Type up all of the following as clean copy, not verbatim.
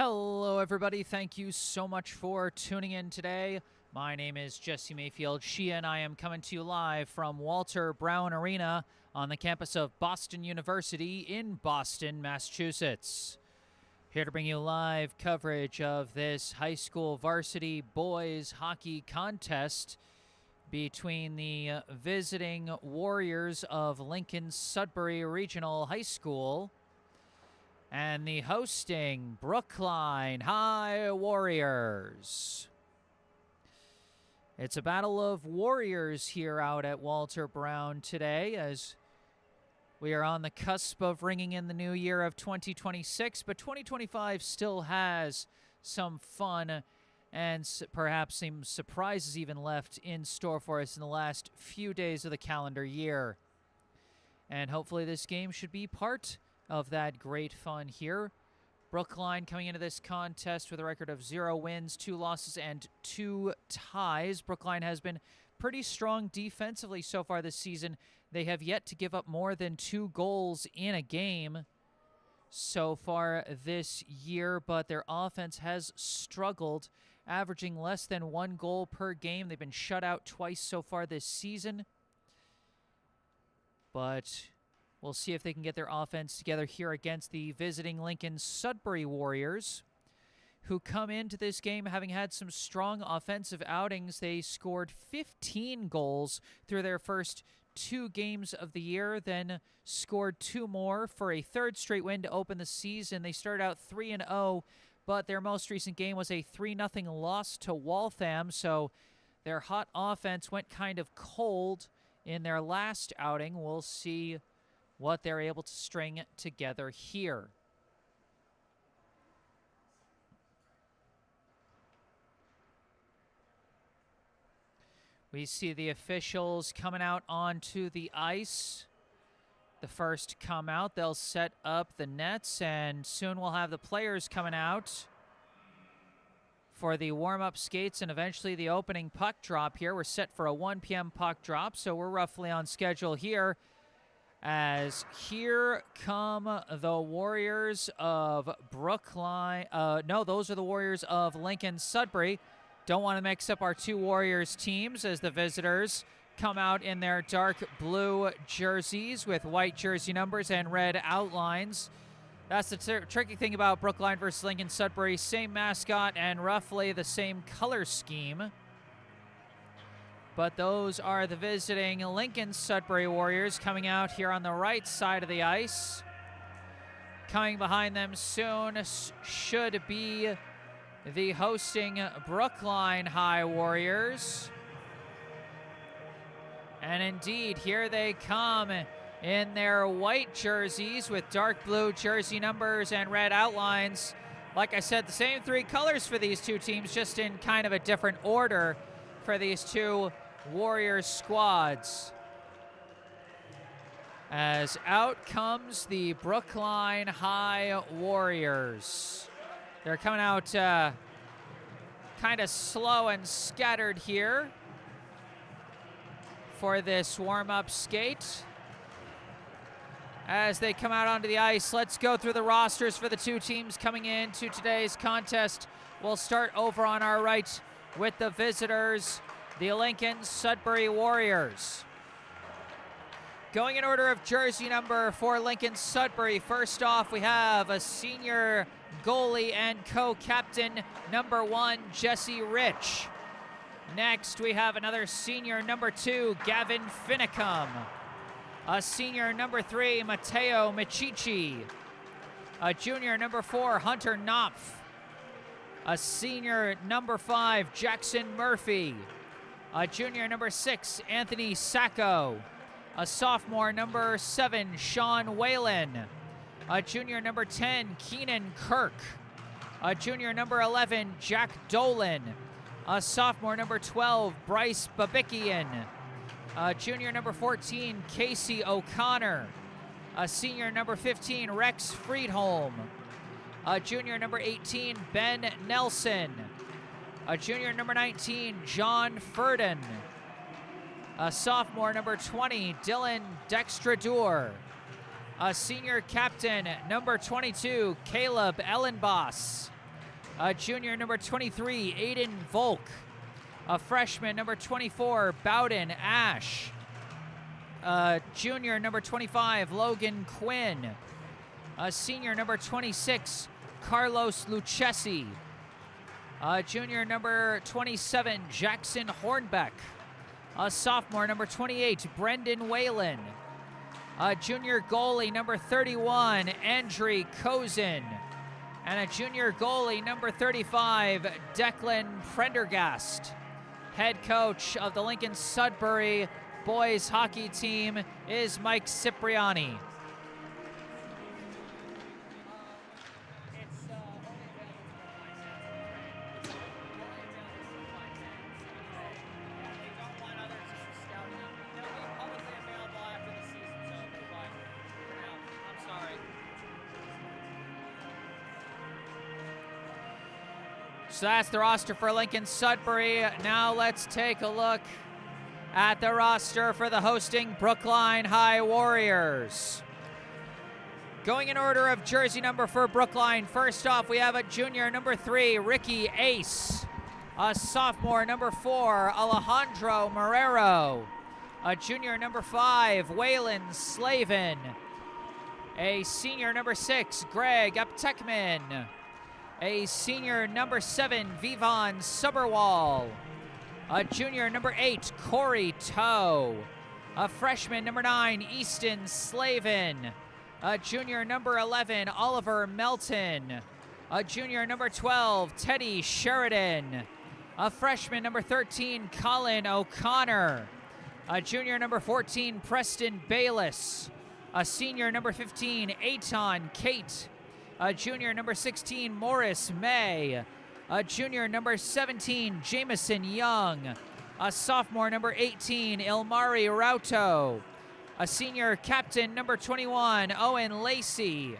Hello, everybody. Thank you so much for tuning in today. My name is Jesse Mayfield-Sheehan. I am coming to you live from Walter Brown Arena on the campus of Boston University in Boston, Massachusetts. Here to bring you live coverage of this high school varsity boys hockey contest between the visiting Warriors of Lincoln-Sudbury Regional High School and the hosting Brookline High Warriors. It's a battle of warriors here out at Walter Brown today as we are on the cusp of ringing in the new year of 2026, but 2025 still has some fun and perhaps some surprises even left in store for us in the last few days of the calendar year. And hopefully this game should be part of that great fun here. Brookline coming into this contest with a record of 0 wins, 2 losses, and 2 ties. Brookline has been pretty strong defensively so far this season. They have yet to give up more than 2 goals in a game so far this year, but their offense has struggled, averaging less than 1 goal per game. They've been shut out twice so far this season, but we'll see if they can get their offense together here against the visiting Lincoln-Sudbury Warriors, who come into this game having had some strong offensive outings. They scored 15 goals through their first 2 games of the year, then scored 2 more for a 3rd straight win to open the season. They started out 3-0, but their most recent game was a 3-0 loss to Waltham, so their hot offense went kind of cold in their last outing. We'll see what they're able to string together here. We see the officials coming out onto the ice. The first come out, they'll set up the nets, and soon we'll have the players coming out for the warm-up skates and eventually the opening puck drop here. We're set for a 1 p.m. puck drop, so we're roughly on schedule here. As here come the Warriors of Brookline. No, those are the Warriors of Lincoln-Sudbury. Don't want to mix up our 2 Warriors teams as the visitors come out in their dark blue jerseys with white jersey numbers and red outlines. That's the tricky thing about Brookline versus Lincoln-Sudbury. Same mascot and roughly the same color scheme. But those are the visiting Lincoln-Sudbury Warriors coming out here on the right side of the ice. Coming behind them soon should be the hosting Brookline High Warriors. And indeed, here they come in their white jerseys with dark blue jersey numbers and red outlines. Like I said, the same 3 colors for these 2 teams, just in kind of a different order for these 2 Warriors squads. As out comes the Brookline High Warriors. They're coming out kind of slow and scattered here for this warm-up skate. As they come out onto the ice, let's go through the rosters for the 2 teams coming into today's contest. We'll start over on our right with the visitors, the Lincoln-Sudbury Warriors. Going in order of jersey number for Lincoln-Sudbury, first off we have a senior goalie and co-captain, number 1, Jesse Rich. Next we have another senior, number 2, Gavin Finicum. A senior, number 3, Matteo Michichi. A junior, number 4, Hunter Knopf. A senior, number 5, Jackson Murphy. A junior, number 6, Anthony Sacco. A sophomore, number 7, Sean Whalen. A junior, number 10, Keenan Kirk. A junior, number 11, Jack Dolan. A sophomore, number 12, Bryce Babikian. A junior, number 14, Casey O'Connor. A senior, number 15, Rex Friedholm. A junior, number 18, Ben Nelson. A junior, number 19, John Furden. A sophomore, number 20, Dylan Dextradur. A senior captain, number 22, Caleb Ellenboss. Junior number 23, Aiden Volk. A freshman number 24, Bowden Ash. Junior number 25, Logan Quinn. Senior number 26, Carlos Lucchesi. Junior number 27, Jackson Hornbeck. Sophomore number 28, Brendan Whalen. Junior goalie number 31, Andre Kozin. And a junior goalie number 35, Declan Prendergast. Head coach of the Lincoln-Sudbury boys hockey team is Mike Cipriani. So that's the roster for Lincoln-Sudbury. Now let's take a look at the roster for the hosting Brookline High Warriors. Going in order of jersey number for Brookline, first off we have a junior number 3, Ricky Ace. A sophomore number 4, Alejandro Marrero. A junior number 5, Waylon Slavin. A senior number 6, Greg Aptekman. A senior number 7, Vivon Suberwall. A junior number 8, Corey Toe. A freshman number 9, Easton Slavin. A junior number 11, Oliver Melton. A junior number 12, Teddy Sheridan. A freshman number 13, Colin O'Connor. A junior number 14, Preston Bayless. A senior number 15, Aton Kate. A junior number 16, Morris May. A junior number 17, Jameson Young. A sophomore number 18, Ilmari Rauto. A senior captain number 21, Owen Lacey.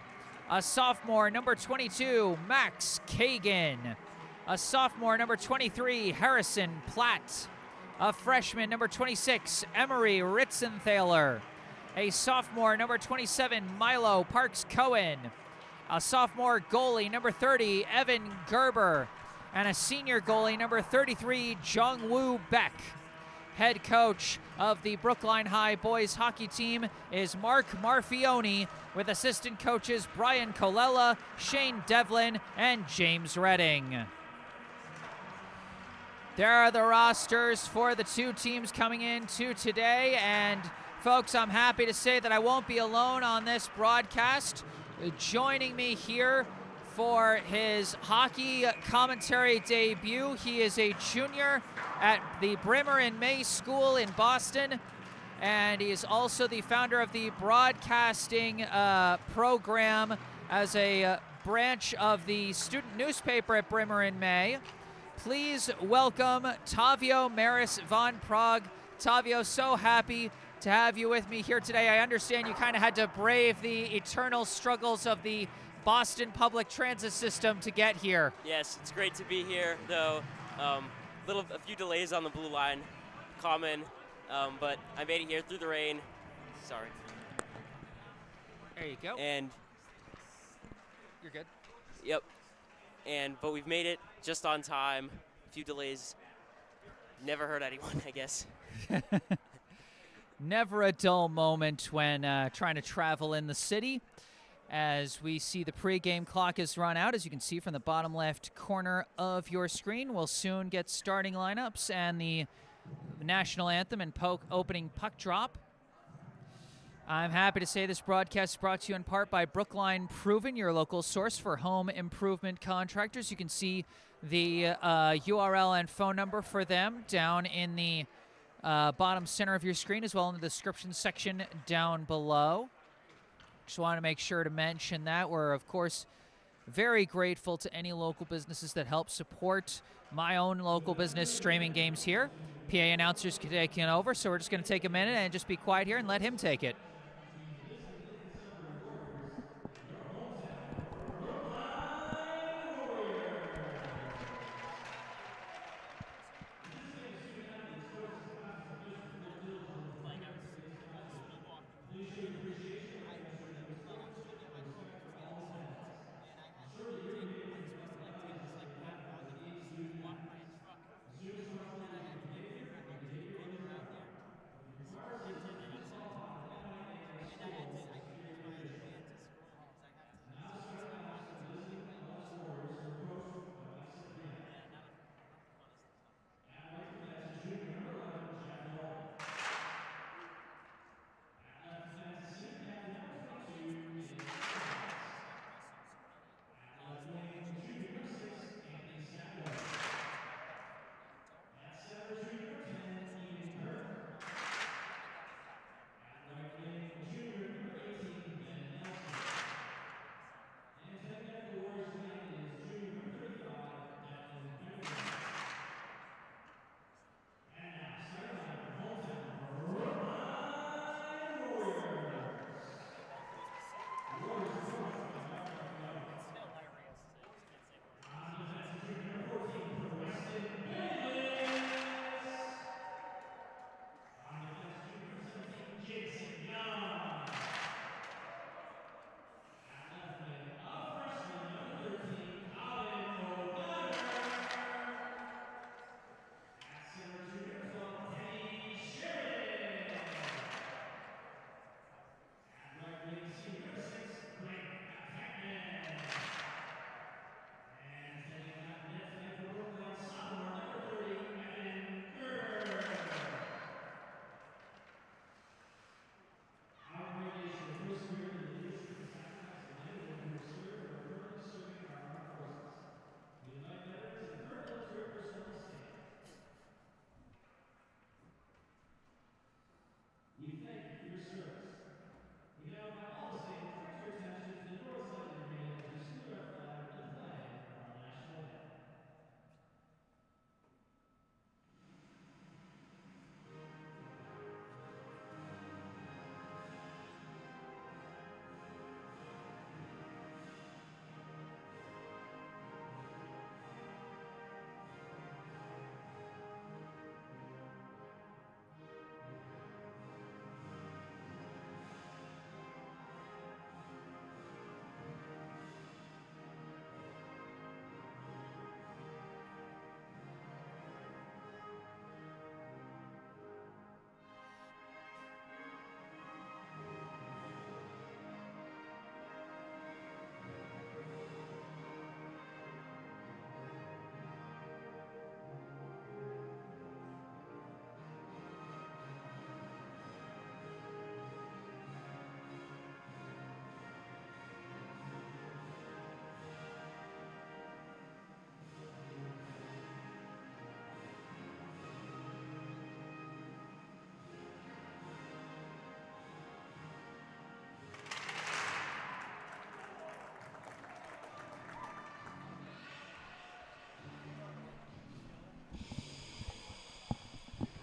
A sophomore number 22, Max Kagan. A sophomore number 23, Harrison Platt. A freshman number 26, Emery Ritzenthaler. A sophomore number 27, Milo Parks Cohen. A sophomore goalie number 30, Evan Gerber. And a senior goalie number 33, Jungwoo Beck. Head coach of the Brookline High boys hockey team is Mark Marfione, with assistant coaches Brian Colella, Shane Devlin, and James Redding. There are the rosters for the two teams coming into today, and folks, I'm happy to say that I won't be alone on this broadcast. Joining me here for his hockey commentary debut, he is a junior at the Brimmer and May School in Boston, and he is also the founder of the broadcasting program as a branch of the student newspaper at Brimmer and May. Please welcome Tavio Maris von Prague. Tavio, so happy to have you with me here today. I understand you kind of had to brave the eternal struggles of the Boston public transit system to get here. Yes, it's great to be here, though a few delays on the blue line, common, but I made it here through the rain. Sorry. There you go. And you're good. Yep. But we've made it just on time. A few delays. Never hurt anyone, I guess. Never a dull moment when trying to travel in the city. As we see the pregame clock has run out, as you can see from the bottom left corner of your screen, we'll soon get starting lineups and the national anthem and opening puck drop. I'm happy to say this broadcast is brought to you in part by Brookline Proven, your local source for home improvement contractors. You can see the URL and phone number for them down in the bottom center of your screen, as well in the description section down below. Just want to make sure to mention that. We're, of course, very grateful to any local businesses that help support my own local business streaming games here. PA announcers taking over, so we're just going to take a minute and just be quiet here and let him take it.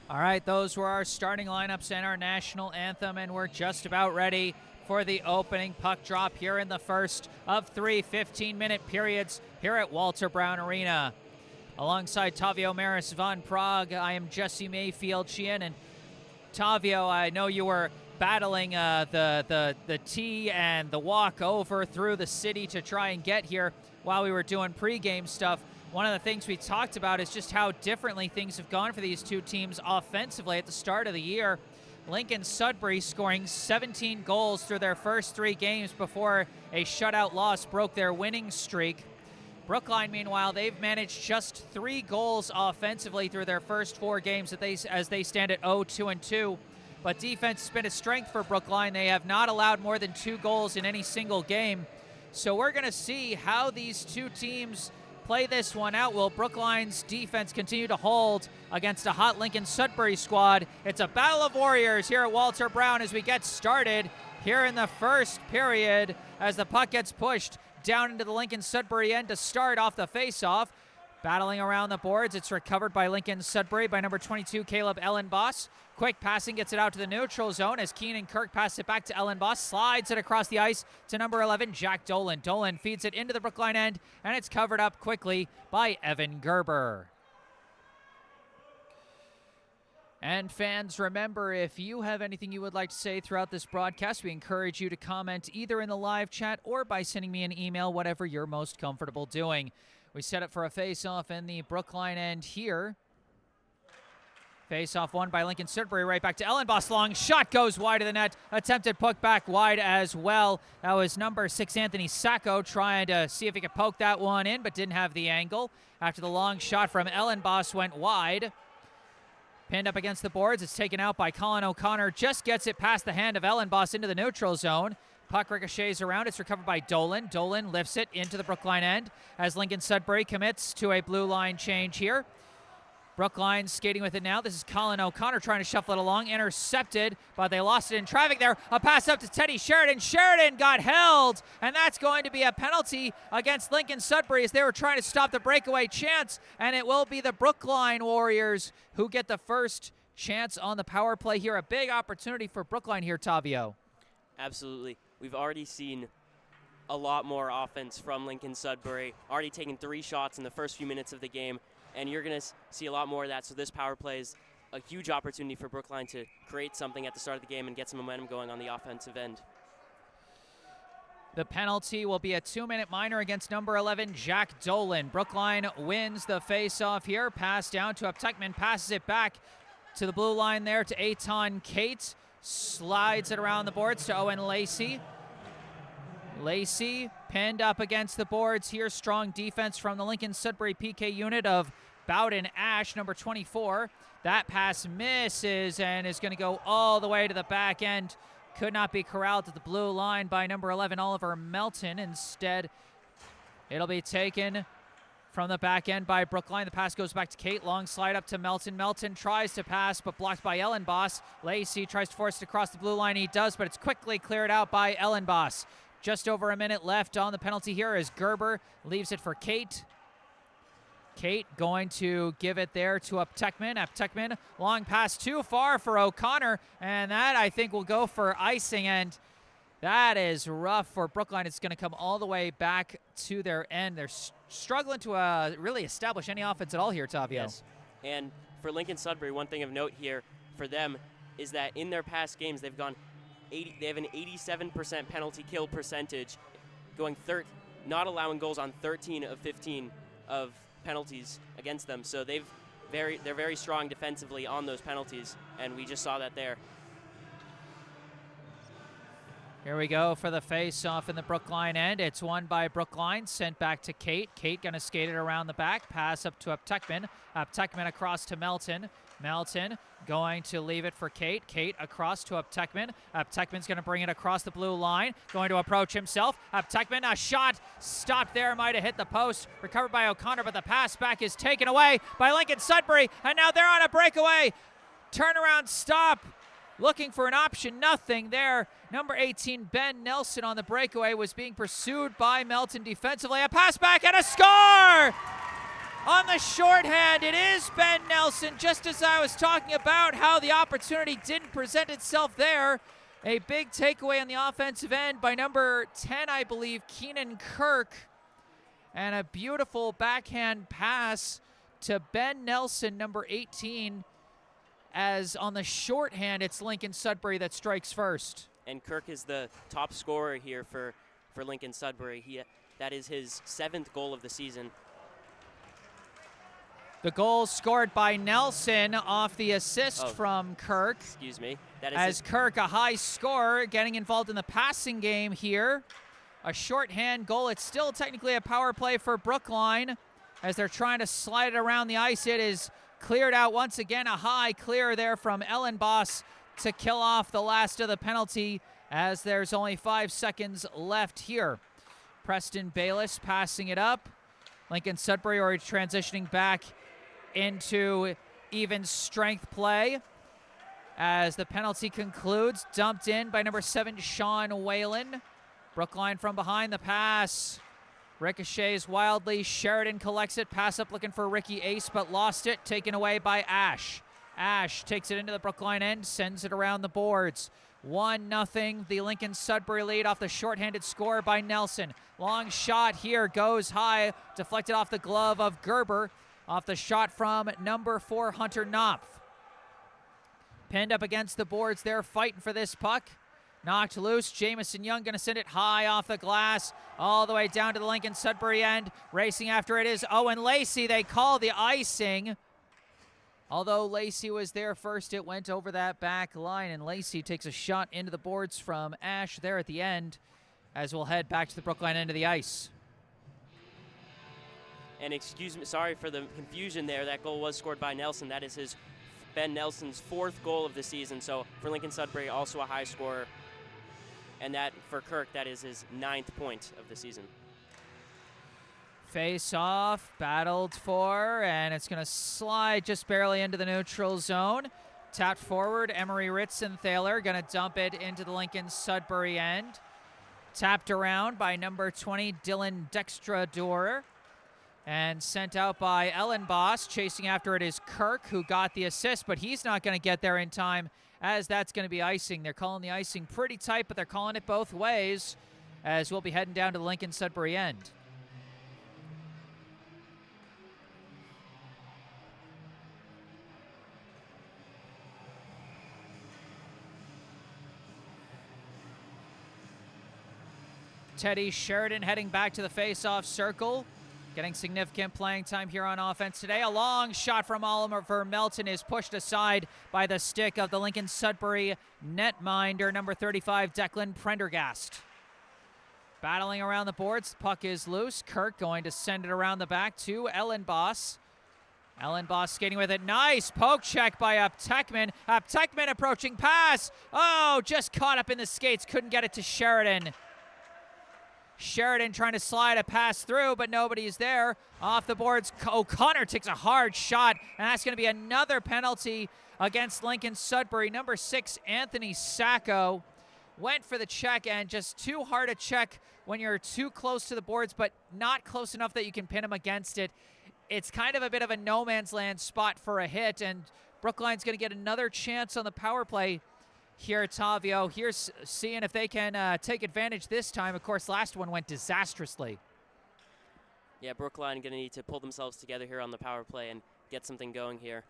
All right, those were our starting lineups and our national anthem, and we're just about ready for the opening puck drop here in the first of 3 15-minute periods here at Walter Brown Arena. Alongside Tavio Maris Von Prague, I am Jesse Mayfield-Sheehan, and Tavio, I know you were battling the tee and the walk over through the city to try and get here while we were doing pregame stuff. One of the things we talked about is just how differently things have gone for these two teams offensively at the start of the year. Lincoln-Sudbury scoring 17 goals through their first 3 games before a shutout loss broke their winning streak. Brookline, meanwhile, they've managed just 3 goals offensively through their first 4 games as they stand at 0-2-2. But defense has been a strength for Brookline. They have not allowed more than 2 goals in any single game. So we're going to see how these two teams play this one out. Will Brookline's defense continue to hold against a hot Lincoln-Sudbury squad? It's a battle of warriors here at Walter Brown as we get started here in the first period as the puck gets pushed down into the Lincoln-Sudbury end to start off the face-off. Battling around the boards, it's recovered by Lincoln-Sudbury by number 22, Caleb Ellenboss. Quick passing gets it out to the neutral zone as Keenan Kirk passes it back to Ellenboss, slides it across the ice to number 11, Jack Dolan. Dolan feeds it into the Brookline end, and it's covered up quickly by Evan Gerber. And fans, remember, if you have anything you would like to say throughout this broadcast, we encourage you to comment either in the live chat or by sending me an email, whatever you're most comfortable doing. We set up for a face-off in the Brookline end here. Face-off won by Lincoln-Sudbury, right back to Ellenboss. Long shot goes wide of the net. Attempted puck back wide as well. That was number 6, Anthony Sacco, trying to see if he could poke that one in, but didn't have the angle. After the long shot from Ellenboss went wide. Pinned up against the boards. It's taken out by Colin O'Connor. Just gets it past the hand of Ellenboss into the neutral zone. Puck ricochets around. It's recovered by Dolan. Dolan lifts it into the Brookline end as Lincoln-Sudbury commits to a blue line change here. Brookline skating with it now. This is Colin O'Connor trying to shuffle it along. Intercepted, but they lost it in traffic there. A pass up to Teddy Sheridan. Sheridan got held, and that's going to be a penalty against Lincoln-Sudbury as they were trying to stop the breakaway chance, and it will be the Brookline Warriors who get the first chance on the power play here. A big opportunity for Brookline here, Tavio. Absolutely. We've already seen a lot more offense from Lincoln-Sudbury, already taken 3 shots in the first few minutes of the game, and you're going to see a lot more of that. So this power play is a huge opportunity for Brookline to create something at the start of the game and get some momentum going on the offensive end. The penalty will be a 2-minute minor against number 11, Jack Dolan. Brookline wins the face-off here. Pass down to Uptuckman, passes it back to the blue line there to Eitan Kate. Slides it around the boards to Owen Lacey. Lacey pinned up against the boards here. Strong defense from the Lincoln-Sudbury PK unit of Bowden Ash, number 24. That pass misses and is going to go all the way to the back end. Could not be corralled at the blue line by number 11, Oliver Melton. Instead, it'll be taken from the back end by Brookline. The pass goes back to Kate. Long slide up to Melton. Melton tries to pass, but blocked by Ellenboss. Lacey tries to force it across the blue line. He does, but it's quickly cleared out by Ellenboss. Just over a minute left on the penalty here as Gerber leaves it for Kate. Kate going to give it there to Uptuckman. Uptuckman, long pass too far for O'Connor, and that I think will go for icing, and that is rough for Brookline. It's going to come all the way back to their end. They're struggling to really establish any offense at all here, Tavio. Yes, and for Lincoln-Sudbury, one thing of note here for them is that in their past games, they have an 87% penalty kill percentage, not allowing goals on 13 of 15 of penalties against them. So they're very strong defensively on those penalties, and we just saw that there. Here we go for the face-off in the Brookline end. It's won by Brookline, sent back to Kate. Kate going to skate it around the back. Pass up to Uptuckman. Uptuckman across to Melton. Melton going to leave it for Kate. Kate across to Uptuckman. Uptuckman's going to bring it across the blue line. Going to approach himself. Uptuckman, a shot stopped there. Might have hit the post. Recovered by O'Connor, but the pass back is taken away by Lincoln-Sudbury. And now they're on a breakaway. Turnaround stop. Looking for an option, nothing there. Number 18, Ben Nelson on the breakaway was being pursued by Melton defensively. A pass back and a score! on the shorthand. It is Ben Nelson, just as I was talking about how the opportunity didn't present itself there. A big takeaway on the offensive end by number 10, I believe, Keenan Kirk. And a beautiful backhand pass to Ben Nelson, number 18, as on the shorthand, it's Lincoln-Sudbury that strikes first. And Kirk is the top scorer here for Lincoln-Sudbury. That is his 7th goal of the season. The goal scored by Nelson off the assist from Kirk. Excuse me. That is as Kirk, a high scorer, getting involved in the passing game here. A shorthand goal. It's still technically a power play for Brookline as they're trying to slide it around the ice. It is cleared out once again. A high clear there from Ellenboss to kill off the last of the penalty as there's only 5 seconds left here. Preston Bayless passing it up. Lincoln-Sudbury already transitioning back into even strength play as the penalty concludes. Dumped in by number 7, Sean Whalen. Brookline from behind the pass. Ricochets wildly. Sheridan collects it. Pass up looking for Ricky Ace, but lost it. Taken away by Ash. Ash takes it into the Brookline end, sends it around the boards. 1-0, the Lincoln-Sudbury lead off the shorthanded score by Nelson. Long shot here, goes high, deflected off the glove of Gerber, off the shot from number 4, Hunter Knopf. Pinned up against the boards there, fighting for this puck. Knocked loose, Jamison Young gonna send it high off the glass, all the way down to the Lincoln-Sudbury end. Racing after it is Owen Lacey. They call the icing. Although Lacey was there first, it went over that back line, and Lacey takes a shot into the boards from Ash there at the end, as we'll head back to the Brookline end of the ice. And excuse me, sorry for the confusion there. That goal was scored by Nelson. That is Ben Nelson's 4th goal of the season. So for Lincoln-Sudbury, also a high scorer. And that for Kirk, that is his 9th point of the season. Face off, battled for, and it's going to slide just barely into the neutral zone. Tapped forward, Emery Ritzenthaler going to dump it into the Lincoln-Sudbury end. Tapped around by number 20, Dylan Dextrador. And sent out by Ellenboss. Chasing after it is Kirk, who got the assist, but he's not going to get there in time, as that's going to be icing. They're calling the icing pretty tight, but they're calling it both ways, as we'll be heading down to the Lincoln-Sudbury end. Teddy Sheridan heading back to the face-off circle. Getting significant playing time here on offense today. A long shot from Oliver Melton is pushed aside by the stick of the Lincoln-Sudbury netminder, number 35, Declan Prendergast. Battling around the boards, the puck is loose. Kirk going to send it around the back to Ellenboss. Ellenboss skating with it. Nice poke check by Uptekman. Uptekman approaching pass. Oh, just caught up in the skates. Couldn't get it to Sheridan. Sheridan trying to slide a pass through, but nobody's there. Off the boards, O'Connor takes a hard shot, and that's going to be another penalty against Lincoln-Sudbury. Number 6, Anthony Sacco, went for the check, and just too hard a check when you're too close to the boards, but not close enough that you can pin him against it. It's kind of a bit of a no man's land spot for a hit, and Brookline's going to get another chance on the power play here at Tavio. Here's seeing if they can take advantage this time. Of course, last one went disastrously. Yeah, Brookline going to need to pull themselves together here on the power play and get something going here.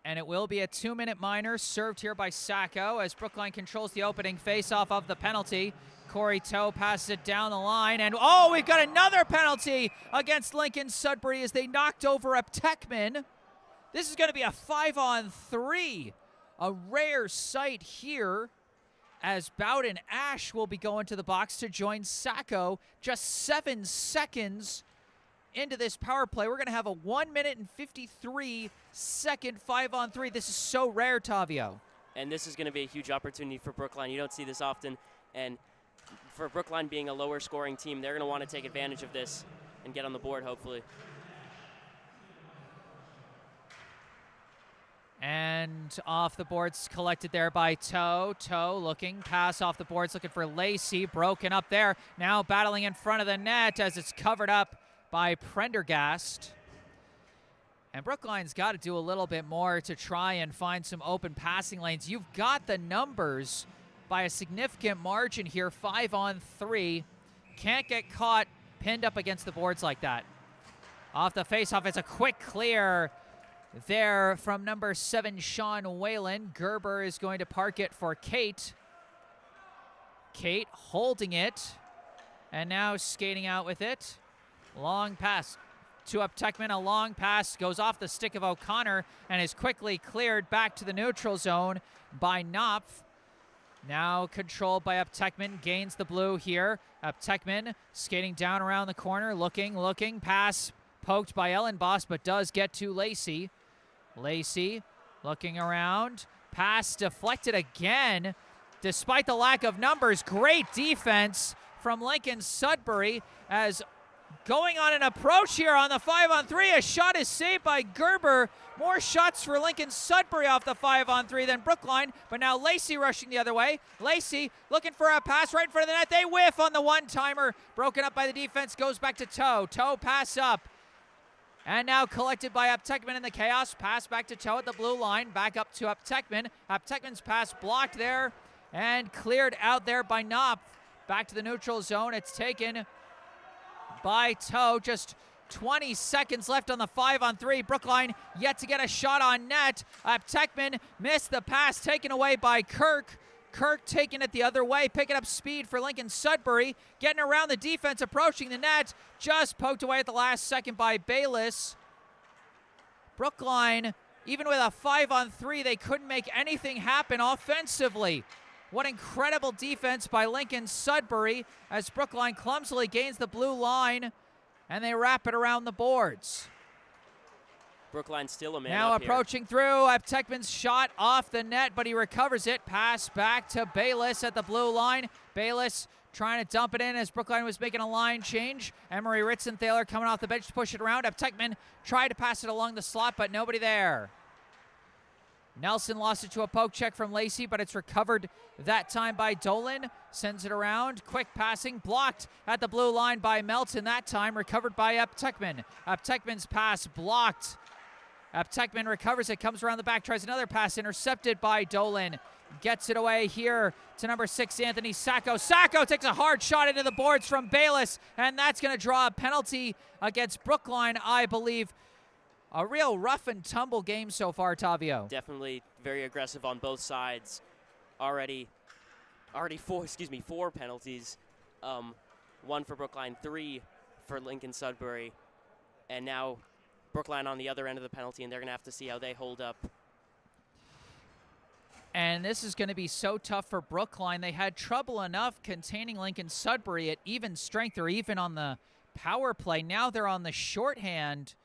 And it will be a 2-minute minor served here by Sacco as Brookline controls the opening face-off of the penalty. Corey Toe passes it down the line, and oh, we've got another penalty against Lincoln-Sudbury as they knocked over Uptekman. This is going to be a 5-on-3, a rare sight here as Bowden Ash will be going to the box to join Sacco just 7 seconds into this power play. We're going to have a 1-minute and 53-second 5-on-3. This is so rare, Tavio. And this is going to be a huge opportunity for Brookline. You don't see this often. And for Brookline being a lower scoring team, they're going to want to take advantage of this and get on the board, hopefully. And around. Off the boards, collected there by Toe. Toe looking, pass off the boards, looking for Lacey. Broken up there. Now battling in front of the net as it's covered up by Prendergast. And Brookline's got to do a little bit more to try and find some open passing lanes. You've got the numbers by a significant margin here, 5-on-3. Can't get caught pinned up against the boards like that. Off the faceoff, it's a quick clear there from number 7, Sean Whalen. Gerber is going to park it for Kate. Kate holding it, and now skating out with it. Long pass to Uptekman, a long pass goes off the stick of O'Connor and is quickly cleared back to the neutral zone by Knopf. Now controlled by Uptekman, gains the blue here. Uptekman skating down around the corner, looking, pass poked by Ellenboss, but does get to Lacey. Lacey looking around, pass deflected again. Despite the lack of numbers, great defense from Lincoln-Sudbury as going on an approach here on the 5-on-3. A shot is saved by Gerber. More shots for Lincoln-Sudbury off the 5-on-3 than Brookline, but now Lacey rushing the other way. Lacey looking for a pass right in front of the net. They whiff on the one-timer. Broken up by the defense, goes back to Toe. Toe pass up. And now collected by Uptekman in the chaos. Pass back to Toe at the blue line. Back up to Uptekman. Uptekman's pass blocked there and cleared out there by Knopf. Back to the neutral zone. It's taken by Toe. Just 20 seconds left on the 5-on-3. Brookline yet to get a shot on net. Uptekman missed the pass taken away by Kirk. Kirk taking it the other way, picking up speed for Lincoln-Sudbury, getting around the defense, approaching the net, just poked away at the last second by Bayless. Brookline, even with a 5-on-3, they couldn't make anything happen offensively. What incredible defense by Lincoln-Sudbury as Brookline clumsily gains the blue line, and they wrap it around the boards. Brookline still a man now up approaching through. Uptekman's shot off the net, but he recovers it. Pass back to Bayless at the blue line. Bayless trying to dump it in as Brookline was making a line change. Emery Ritzenthaler coming off the bench to push it around. Uptekman tried to pass it along the slot, but nobody there. Nelson lost it to a poke check from Lacey, but it's recovered that time by Dolan. Sends it around. Quick passing. Blocked at the blue line by Melton that time. Recovered by Uptekman. Uptekman's pass blocked. Uptekman recovers it. Comes around the back. Tries another pass. Intercepted by Dolan. Gets it away here to number 6, Anthony Sacco. Sacco takes a hard shot into the boards from Bayless, and that's going to draw a penalty against Brookline, I believe. A real rough and tumble game so far, Tavio. Definitely very aggressive on both sides. Already four penalties. One for Brookline, 3 for Lincoln-Sudbury. And now Brookline on the other end of the penalty, and they're going to have to see how they hold up. And this is going to be so tough for Brookline. They had trouble enough containing Lincoln-Sudbury at even strength or even on the power play. Now they're on the shorthand,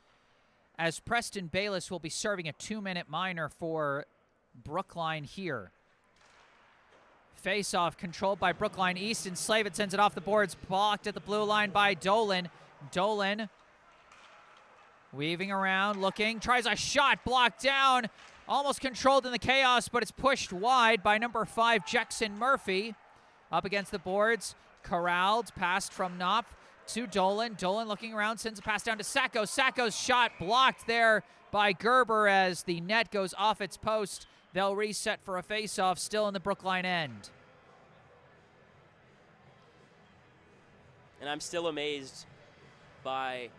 as Preston Bayless will be serving a 2-minute minor for Brookline here. Face-off controlled by Brookline. Easton Slavin sends it off the boards, blocked at the blue line by Dolan. Dolan weaving around, looking, tries a shot, blocked down, almost controlled in the chaos, but it's pushed wide by number 5, Jackson Murphy. Up against the boards, corralled, passed from Knopf to Dolan. Dolan looking around, sends a pass down to Sacco. Sacco's shot blocked there by Gerber as the net goes off its post. They'll reset for a face-off still in the Brookline end. And I'm still amazed by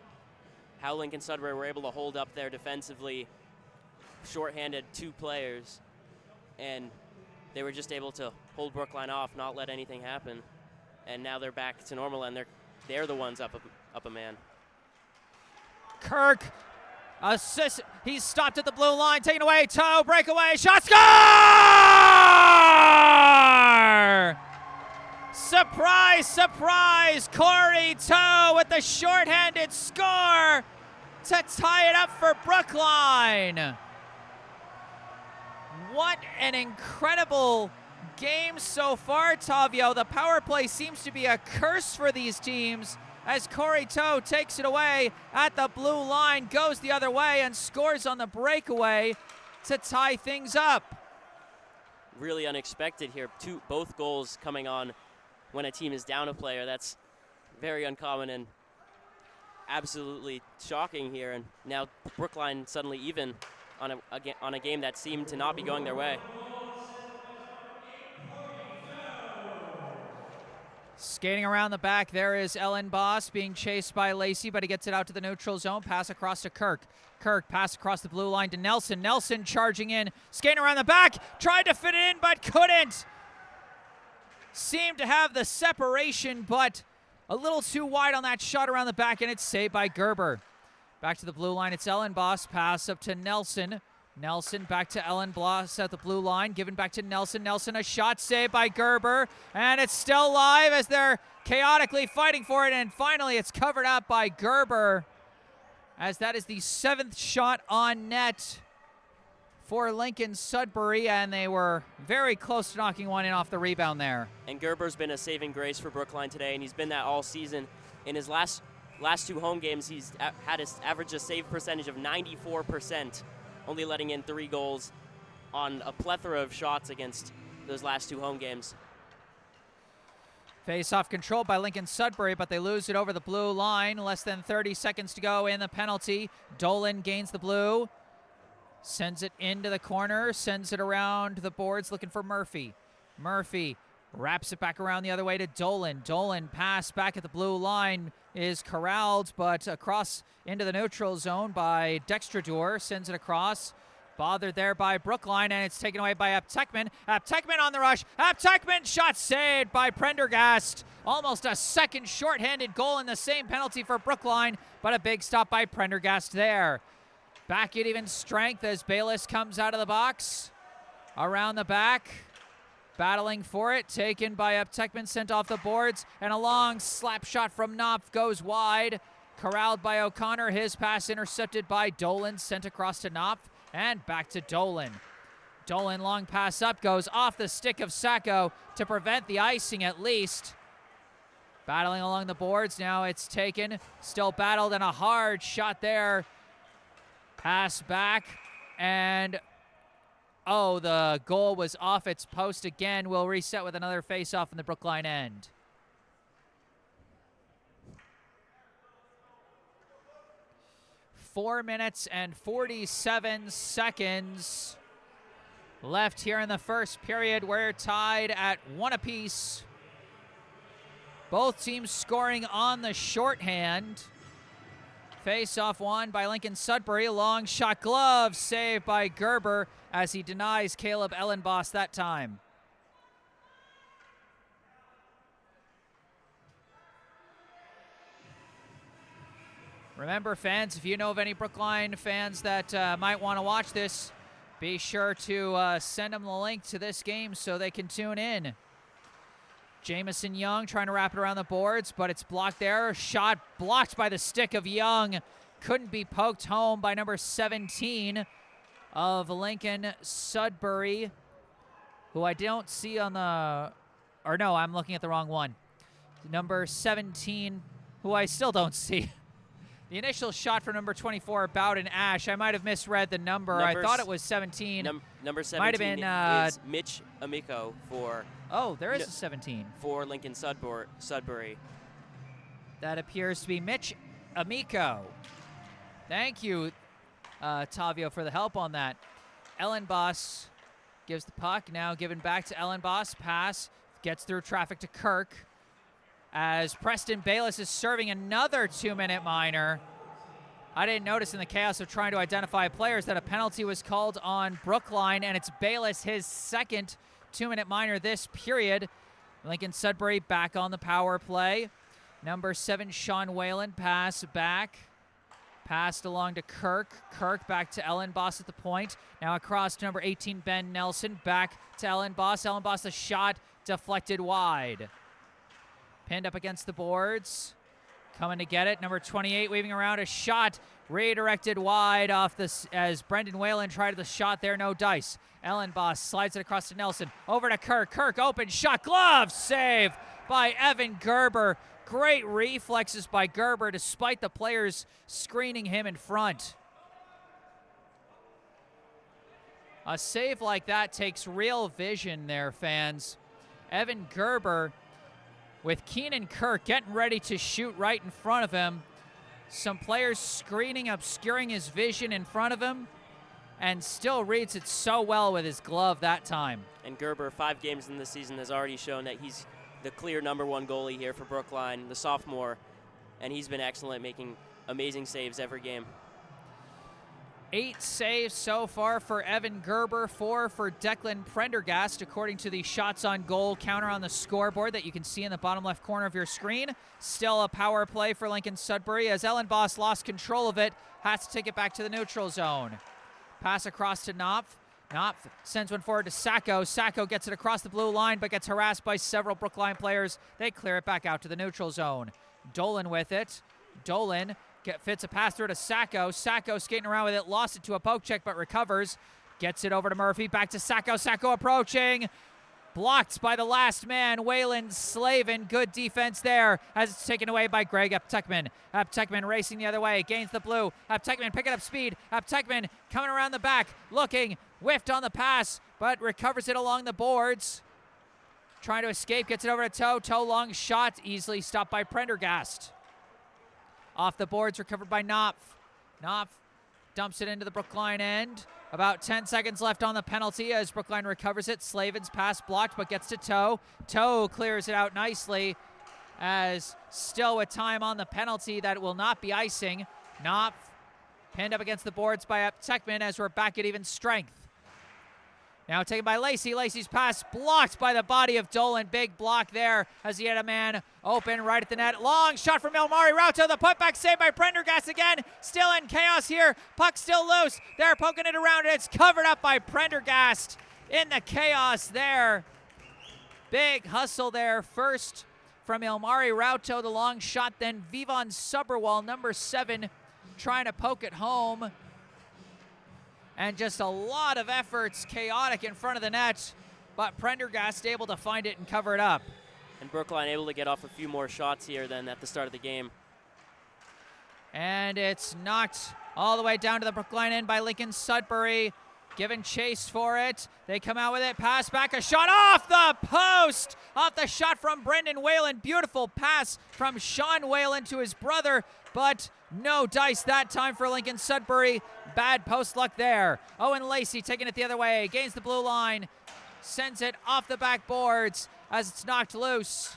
how Lincoln-Sudbury were able to hold up there defensively, shorthanded 2 players, and they were just able to hold Brookline off, not let anything happen. And now they're back to normal, and they're the ones up a man. Kirk, assist. He's stopped at the blue line, taken away. Toe, breakaway, shot, score! Surprise, surprise! Corey Toe with the shorthanded score to tie it up for Brookline. What an incredible game so far, Tavio. The power play seems to be a curse for these teams as Corey Toe takes it away at the blue line, goes the other way and scores on the breakaway. to tie things up. Really unexpected here. Both goals coming on when a team is down a player. That's very uncommon and absolutely shocking here. And now Brookline suddenly even on a game that seemed to not be going their way. Skating around the back, there is Ellen Boss being chased by Lacey, but he gets it out to the neutral zone. Pass across to Kirk. Kirk, pass across the blue line to Nelson. Nelson charging in, skating around the back, tried to fit it in, but couldn't. Seemed to have the separation, but a little too wide on that shot around the back, and it's saved by Gerber. Back to the blue line, it's Ellen Boss. Pass up to Nelson. Nelson back to Ellen Boss at the blue line, given back to Nelson. Nelson, a shot saved by Gerber, and it's still live as they're chaotically fighting for it, and finally it's covered up by Gerber, as that is the 7th shot on net for Lincoln-Sudbury, and they were very close to knocking one in off the rebound there. And Gerber's been a saving grace for Brookline today, and he's been that all season. In his last 2 home games, he's had his average a save percentage of 94%. Only letting in 3 goals on a plethora of shots against those last 2 home games. Face-off controlled by Lincoln-Sudbury, but they lose it over the blue line. Less than 30 seconds to go in the penalty. Dolan gains the blue, sends it into the corner, sends it around the boards looking for Murphy. Murphy wraps it back around the other way to Dolan. Dolan pass back at the blue line is corralled, but across into the neutral zone by Dextrador, sends it across. Bothered there by Brookline, and it's taken away by Aptekman. Aptekman on the rush. Aptekman, shot saved by Prendergast. Almost a second shorthanded goal in the same penalty for Brookline, but a big stop by Prendergast there. Back at even strength as Bayless comes out of the box. Around the back. Battling for it, taken by Aptekman, sent off the boards, and a long slap shot from Knopf goes wide. Corralled by O'Connor, his pass intercepted by Dolan, sent across to Knopf, and back to Dolan. Dolan, long pass up, goes off the stick of Sacco to prevent the icing at least. Battling along the boards, now it's taken, still battled, and a hard shot there. Pass back, and oh, the goal was off its post again. We'll reset with another face-off in the Brookline end. Four minutes and 47 seconds left here in the first period. We're tied at 1 apiece. Both teams scoring on the shorthand. Face-off won by Lincoln-Sudbury. Long shot glove saved by Gerber as he denies Caleb Ellenboss that time. Remember, fans, if you know of any Brookline fans that might want to watch this, be sure to send them the link to this game so they can tune in. Jamison Young trying to wrap it around the boards, but it's blocked there. Shot blocked by the stick of Young. Couldn't be poked home by number 17 of Lincoln-Sudbury, who I don't see on the... Or no, I'm looking at the wrong one. Number 17, who I still don't see. The initial shot for number 24, Bowden Ash. I might have misread the number. I thought it was 17. Number 17 might have been, is Mitch Amico for... Oh, there is a 17. For Lincoln-Sudbury. That appears to be Mitch Amico. Thank you, Tavio, for the help on that. Ellenboss gives the puck. Now given back to Ellenboss. Pass. Gets through traffic to Kirk. As Preston Bayless is serving another 2-minute minor. I didn't notice in the chaos of trying to identify players that a penalty was called on Brookline, and it's Bayless, his second 2-minute minor this period. Lincoln-Sudbury back on the power play. Number 7, Sean Whalen, pass back. Passed along to Kirk. Kirk back to Ellenboss at the point. Now across to number 18, Ben Nelson. Back to Ellenboss. Ellenboss, the shot deflected wide. Pinned up against the boards. Coming to get it. Number 28 weaving around. A shot redirected wide off this as Brendan Whalen tried the shot there. No dice. Ellenboss slides it across to Nelson. Over to Kirk. Kirk open shot. Glove save by Evan Gerber. Great reflexes by Gerber despite the players screening him in front. A save like that takes real vision there, fans. Evan Gerber with Keenan Kirk getting ready to shoot right in front of him. Some players screening, obscuring his vision in front of him, and still reads it so well with his glove that time. And Gerber, 5 games in the season, has already shown that he's the clear #1 goalie here for Brookline, the sophomore, and he's been excellent, making amazing saves every game. 8 saves so far for Evan Gerber, 4 for Declan Prendergast, according to the shots on goal counter on the scoreboard that you can see in the bottom left corner of your screen. Still a power play for Lincoln-Sudbury as Ellenboss lost control of it, has to take it back to the neutral zone. Pass across to Knopf. Knopf sends one forward to Sacco. Sacco gets it across the blue line but gets harassed by several Brookline players. They clear it back out to the neutral zone. Dolan with it. Dolan fits a pass through to Sacco. Sacco skating around with it, lost it to a poke check but recovers. Gets it over to Murphy, back to Sacco. Sacco approaching. Blocked by the last man, Waylon Slavin. Good defense there as it's taken away by Greg Aptekman. Aptekman racing the other way, gains the blue. Aptekman picking up speed. Aptekman coming around the back, looking, whiffed on the pass, but recovers it along the boards. Trying to escape, gets it over to Toe. Toe long shot, easily stopped by Prendergast. Off the boards, recovered by Knopf. Knopf dumps it into the Brookline end. About 10 seconds left on the penalty as Brookline recovers it. Slavin's pass blocked but gets to Toe. Toe clears it out nicely as still with time on the penalty that will not be icing. Knopf pinned up against the boards by Aptekman as we're back at even strength. Now taken by Lacey. Lacey's pass blocked by the body of Dolan. Big block there as he had a man open right at the net. Long shot from Ilmari Rauto. The putback saved by Prendergast again. Still in chaos here. Puck still loose. They're poking it around. It's covered up by Prendergast in the chaos there. Big hustle there. First from Ilmari Rauto, the long shot. Then Vivon Suberwall, #7, trying to poke it home. And just a lot of efforts, chaotic in front of the net, but Prendergast able to find it and cover it up. And Brookline able to get off a few more shots here than at the start of the game. And it's knocked all the way down to the Brookline end by Lincoln-Sudbury, given chase for it. They come out with it, pass back, a shot off the post, off the shot from Brendan Whalen. Beautiful pass from Sean Whalen to his brother, but no dice that time for Lincoln-Sudbury. Bad post luck there. Owen Lacey taking it the other way, gains the blue line, sends it off the backboards as it's knocked loose.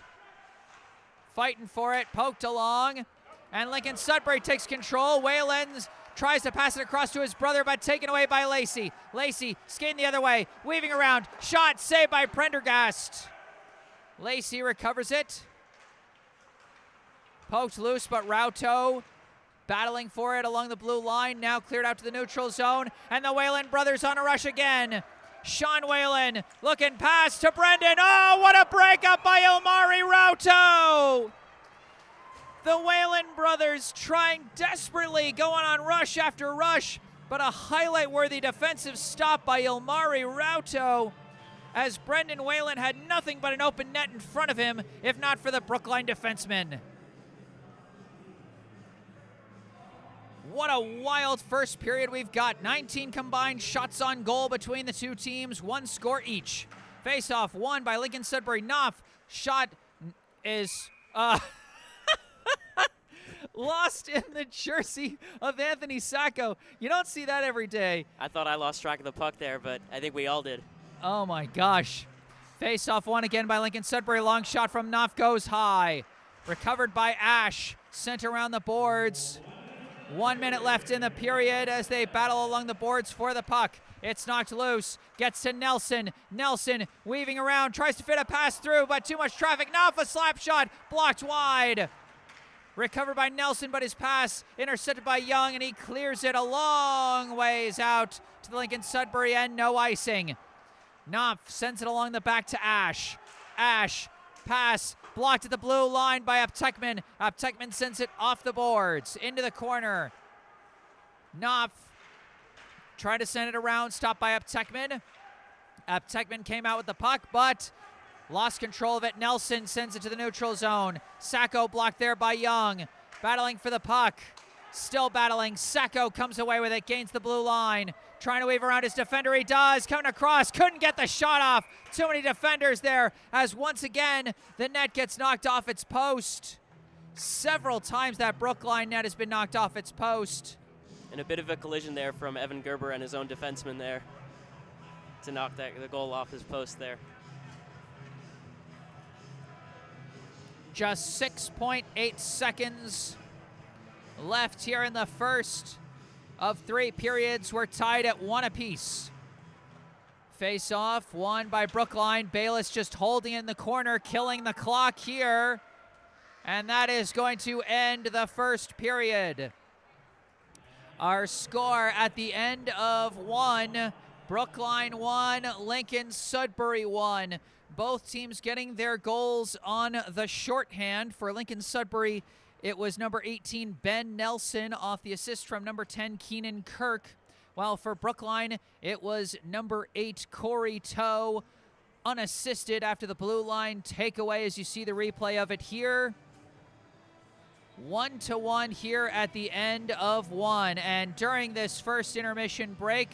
Fighting for it, poked along, and Lincoln-Sudbury takes control. Whalen tries to pass it across to his brother, but taken away by Lacey. Lacey skating the other way, weaving around, shot saved by Prendergast. Lacey recovers it. Poked loose, but Rauto battling for it along the blue line, now cleared out to the neutral zone, and the Whalen brothers on a rush again. Sean Whalen looking pass to Brendan. Oh, what a breakup by Ilmari Rauto! The Whalen brothers trying desperately, going on rush after rush, but a highlight-worthy defensive stop by Ilmari Rauto as Brendan Whalen had nothing but an open net in front of him, if not for the Brookline defenseman. What a wild first period we've got. 19 combined shots on goal between the two teams, 1 score each. Face-off won by Lincoln-Sudbury. Knopf shot is lost in the jersey of Anthony Sacco. You don't see that every day. I thought I lost track of the puck there, but I think we all did. Oh my gosh. Face-off won again by Lincoln-Sudbury. Long shot from Knopf goes high. Recovered by Ash. Sent around the boards. 1 minute left in the period as they battle along the boards for the puck. It's knocked loose. Gets to Nelson. Nelson weaving around. Tries to fit a pass through, but too much traffic. Knopf a slap shot. Blocked wide. Recovered by Nelson, but his pass intercepted by Young, and he clears it a long ways out to the Lincoln-Sudbury end. No icing. Knopf sends it along the back to Ash. Ash, pass, blocked at the blue line by Aptekman. Aptekman sends it off the boards, into the corner. Knopf trying to send it around, stopped by Aptekman. Aptekman came out with the puck, but lost control of it. Nelson sends it to the neutral zone. Sacco blocked there by Young. Battling for the puck. Still battling. Sacco comes away with it, gains the blue line. trying to weave around his defender. He does, coming across, couldn't get the shot off. Too many defenders there, as once again, the net gets knocked off its post. Several times that Brookline net has been knocked off its post. And a bit of a collision there from Evan Gerber and his own defenseman there to knock the goal off his post there. Just 6.8 seconds left here in the first of 3 periods. We're tied at 1 apiece. Face off, won by Brookline. Bayless just holding in the corner, killing the clock here. And that is going to end the first period. Our score at the end of 1, Brookline 1, Lincoln-Sudbury 1. Both teams getting their goals on the shorthand. For Lincoln-Sudbury, it was number 18, Ben Nelson, off the assist from number 10, Keenan Kirk. While for Brookline, it was number 8, Corey Toe, unassisted after the blue line takeaway, as you see the replay of it here. 1-1 here at the end of 1. And during this first intermission break,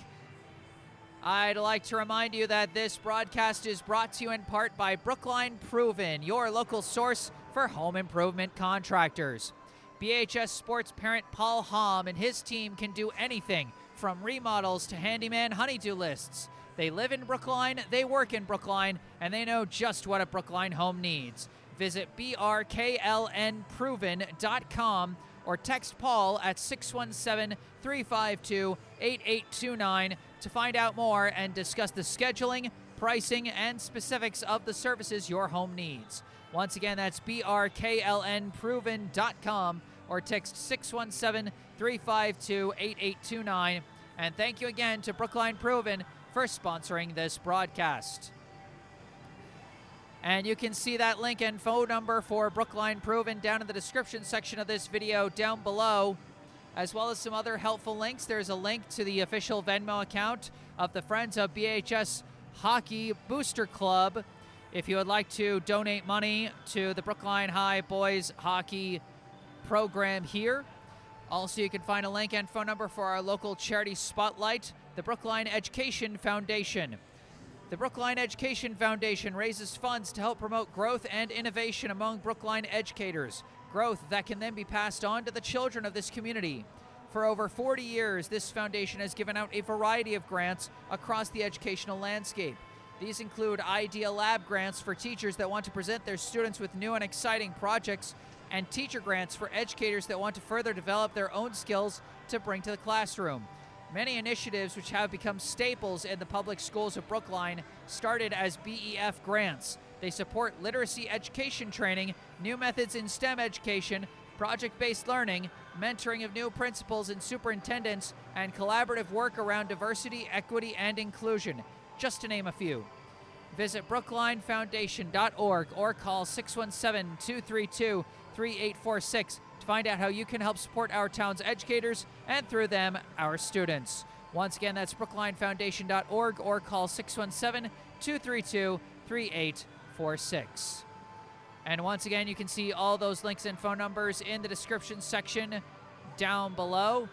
I'd like to remind you that this broadcast is brought to you in part by Brookline Proven, your local source for home improvement contractors. BHS Sports parent Paul Hom and his team can do anything from remodels to handyman honey-do lists. They live in Brookline, they work in Brookline, and they know just what a Brookline home needs. Visit brklnproven.com or text Paul at 617-352-8829 to find out more and discuss the scheduling, pricing, and specifics of the services your home needs. Once again, that's brklnproven.com or text 617-352-8829. And thank you again to Brookline Proven for sponsoring this broadcast. And you can see that link and phone number for Brookline Proven down in the description section of this video down below, as well as some other helpful links. There's a link to the official Venmo account of the Friends of BHS Hockey Booster Club if you would like to donate money to the Brookline High Boys Hockey program here. Also, you can find a link and phone number for our local charity spotlight, the Brookline Education Foundation. The Brookline Education Foundation raises funds to help promote growth and innovation among Brookline educators, growth that can then be passed on to the children of this community. For over 40 years, this foundation has given out a variety of grants across the educational landscape. These include Idea Lab grants for teachers that want to present their students with new and exciting projects, and teacher grants for educators that want to further develop their own skills to bring to the classroom. Many initiatives which have become staples in the public schools of Brookline started as BEF grants. They support literacy education training, new methods in STEM education, project-based learning, mentoring of new principals and superintendents, and collaborative work around diversity, equity, and inclusion, just to name a few. Visit brooklinefoundation.org or call 617-232-3846 to find out how you can help support our town's educators and, through them, our students. Once again, that's brooklinefoundation.org or call 617-232-3846. And once again, you can see all those links and phone numbers in the description section down below.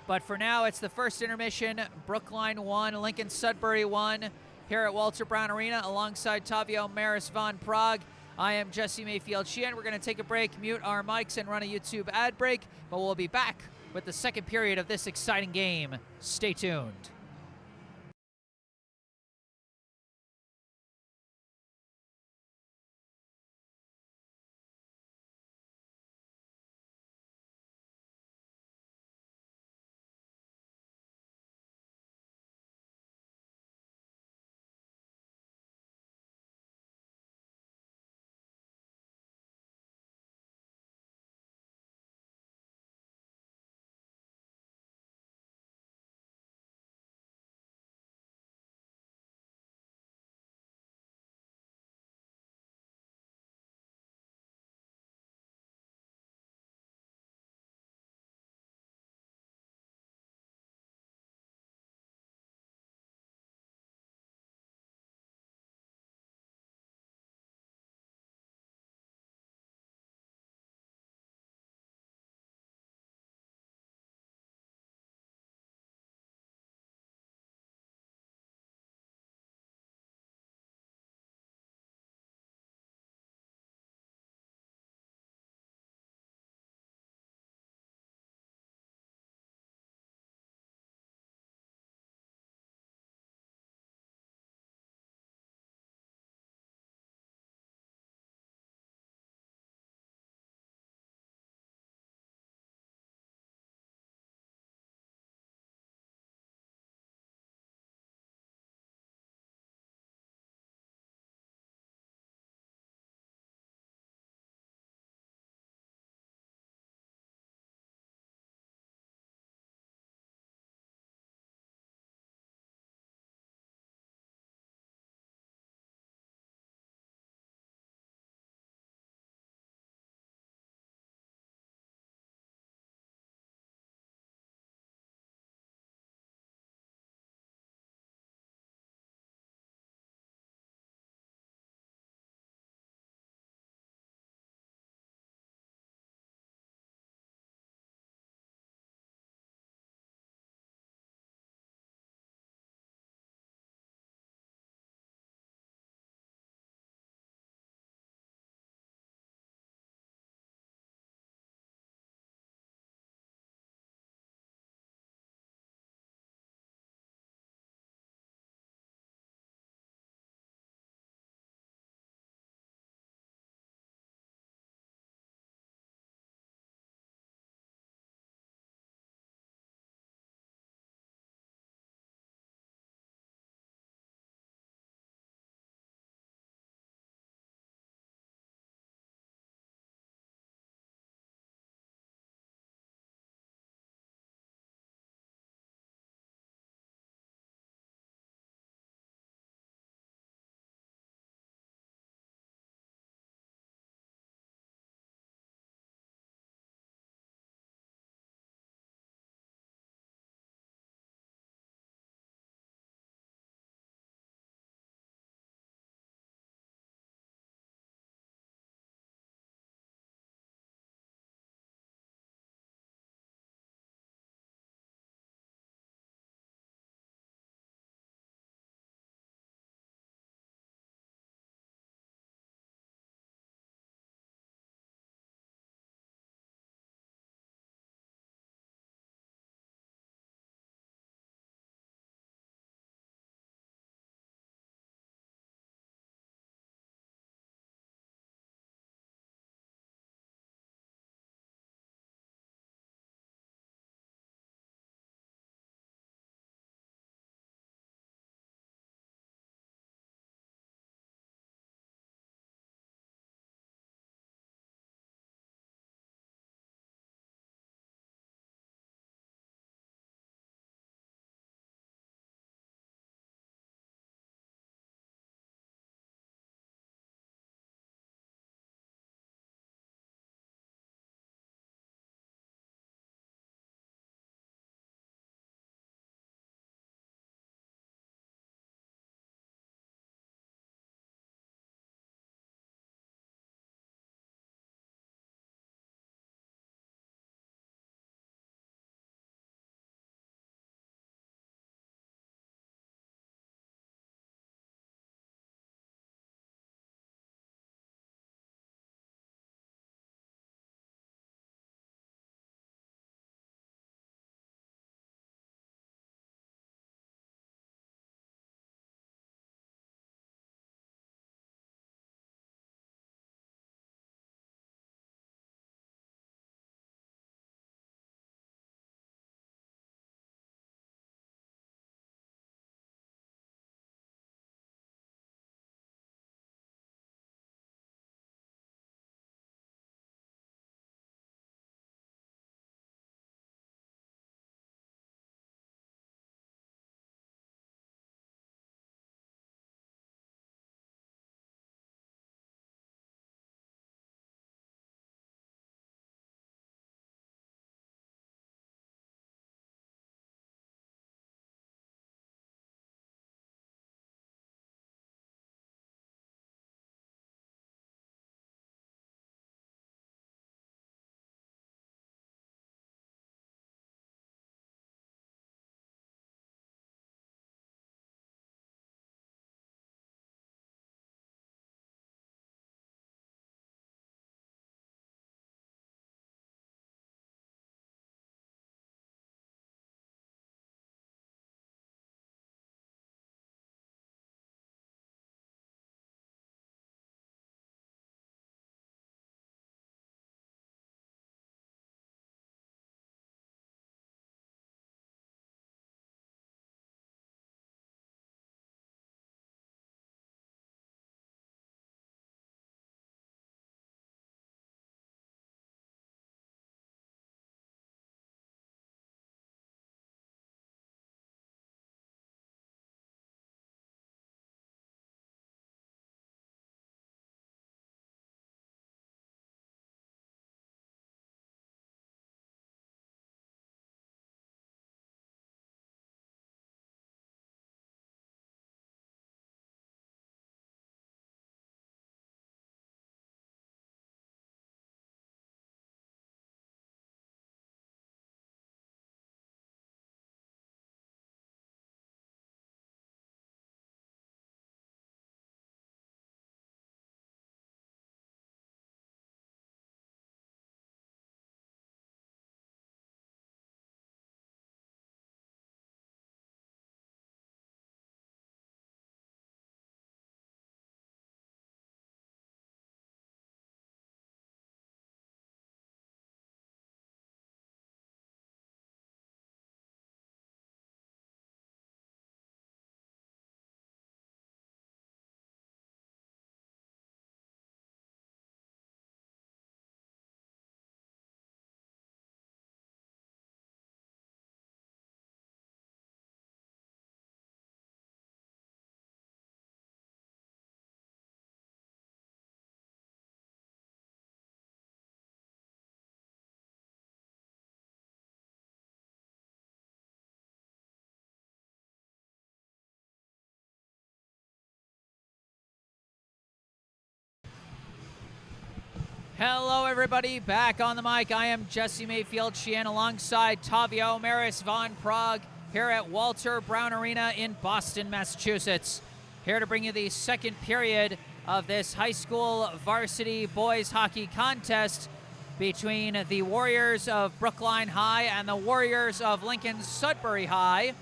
But for now, it's the first intermission. Brookline 1, Lincoln-Sudbury 1 here at Walter Brown Arena alongside Tavio Maris von Prague. I am Jesse Mayfield-Sheehan. We're going to take a break, mute our mics, and run a YouTube ad break. But we'll be back with the second period of this exciting game. Stay tuned. Hello, everybody. Back on the mic. I am Jesse Mayfield-Sheehan alongside Tavio Maris von Prague here at Walter Brown Arena in Boston, Massachusetts. Here to bring you the second period of this high school varsity boys hockey contest between the Warriors of Brookline High and the Warriors of Lincoln-Sudbury High.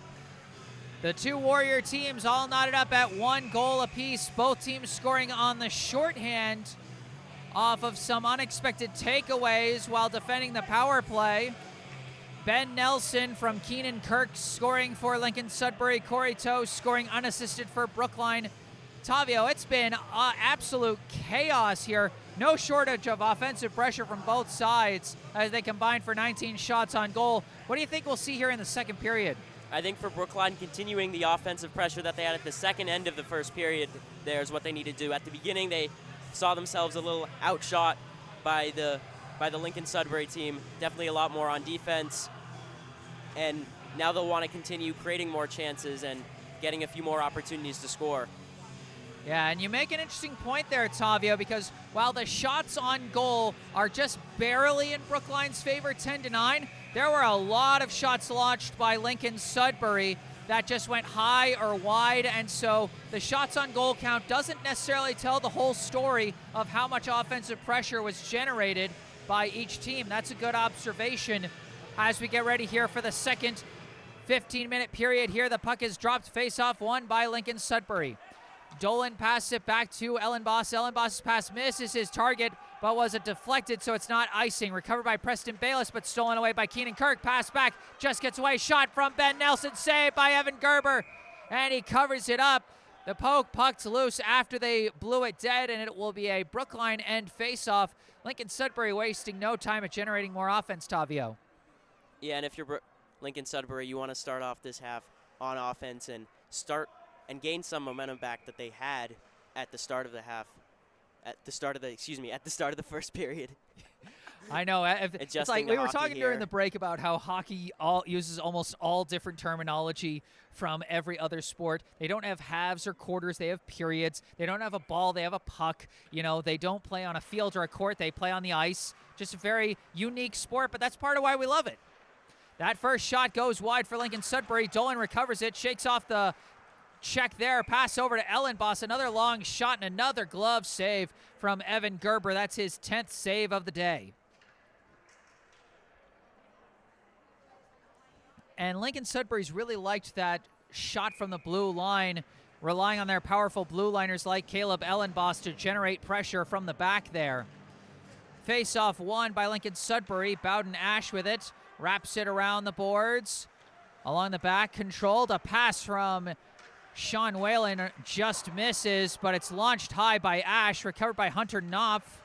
The two Warrior teams all knotted up at 1 goal apiece, both teams scoring on the shorthand off of some unexpected takeaways while defending the power play. Ben Nelson from Keenan Kirk scoring for Lincoln-Sudbury. Corey Toe scoring unassisted for Brookline. Tavio, it's been absolute chaos here. No shortage of offensive pressure from both sides as they combine for 19 shots on goal. What do you think we'll see here in the second period? I think for Brookline, continuing the offensive pressure that they had at the second end of the first period, there's what they need to do. At the beginning, they saw themselves a little outshot by the Lincoln-Sudbury team. Definitely a lot more on defense. And now they'll want to continue creating more chances and getting a few more opportunities to score. Yeah, and you make an interesting point there, Tavio, because while the shots on goal are just barely in Brookline's favor, 10-9, there were a lot of shots launched by Lincoln-Sudbury that just went high or wide, and so the shots on goal count doesn't necessarily tell the whole story of how much offensive pressure was generated by each team. That's a good observation as we get ready here for the second 15-minute period here. The puck is dropped, face-off won by Lincoln-Sudbury. Dolan passes it back to Ellenboss. Ellenboss's pass misses his target, but was it deflected, so it's not icing. Recovered by Preston Bayless, but stolen away by Keenan Kirk. Pass back, just gets away. Shot from Ben Nelson, saved by Evan Gerber, and he covers it up. The puck's loose after they blew it dead, and it will be a Brookline end face-off. Lincoln-Sudbury wasting no time at generating more offense, Tavio. Yeah, and if you're Lincoln-Sudbury, you want to start off this half on offense and gain some momentum back that they had at the start of the half. At the start of the first period. I know. It's like we were talking during the break about how hockey uses almost all different terminology from every other sport. They don't have halves or quarters. They have periods. They don't have a ball. They have a puck. You know, they don't play on a field or a court. They play on the ice. Just a very unique sport, but that's part of why we love it. That first shot goes wide for Lincoln-Sudbury. Dolan recovers it, shakes off the check there, pass over to Ellenboss, another long shot and another glove save from Evan Gerber. That's his 10th save of the day. And Lincoln-Sudbury's really liked that shot from the blue line, relying on their powerful blue liners like Caleb Ellenboss to generate pressure from the back there. Face-off won by Lincoln-Sudbury. Bowden Ash with it, wraps it around the boards. Along the back, controlled, a pass from Sean Whalen just misses, but it's launched high by Ash, recovered by Hunter Knopf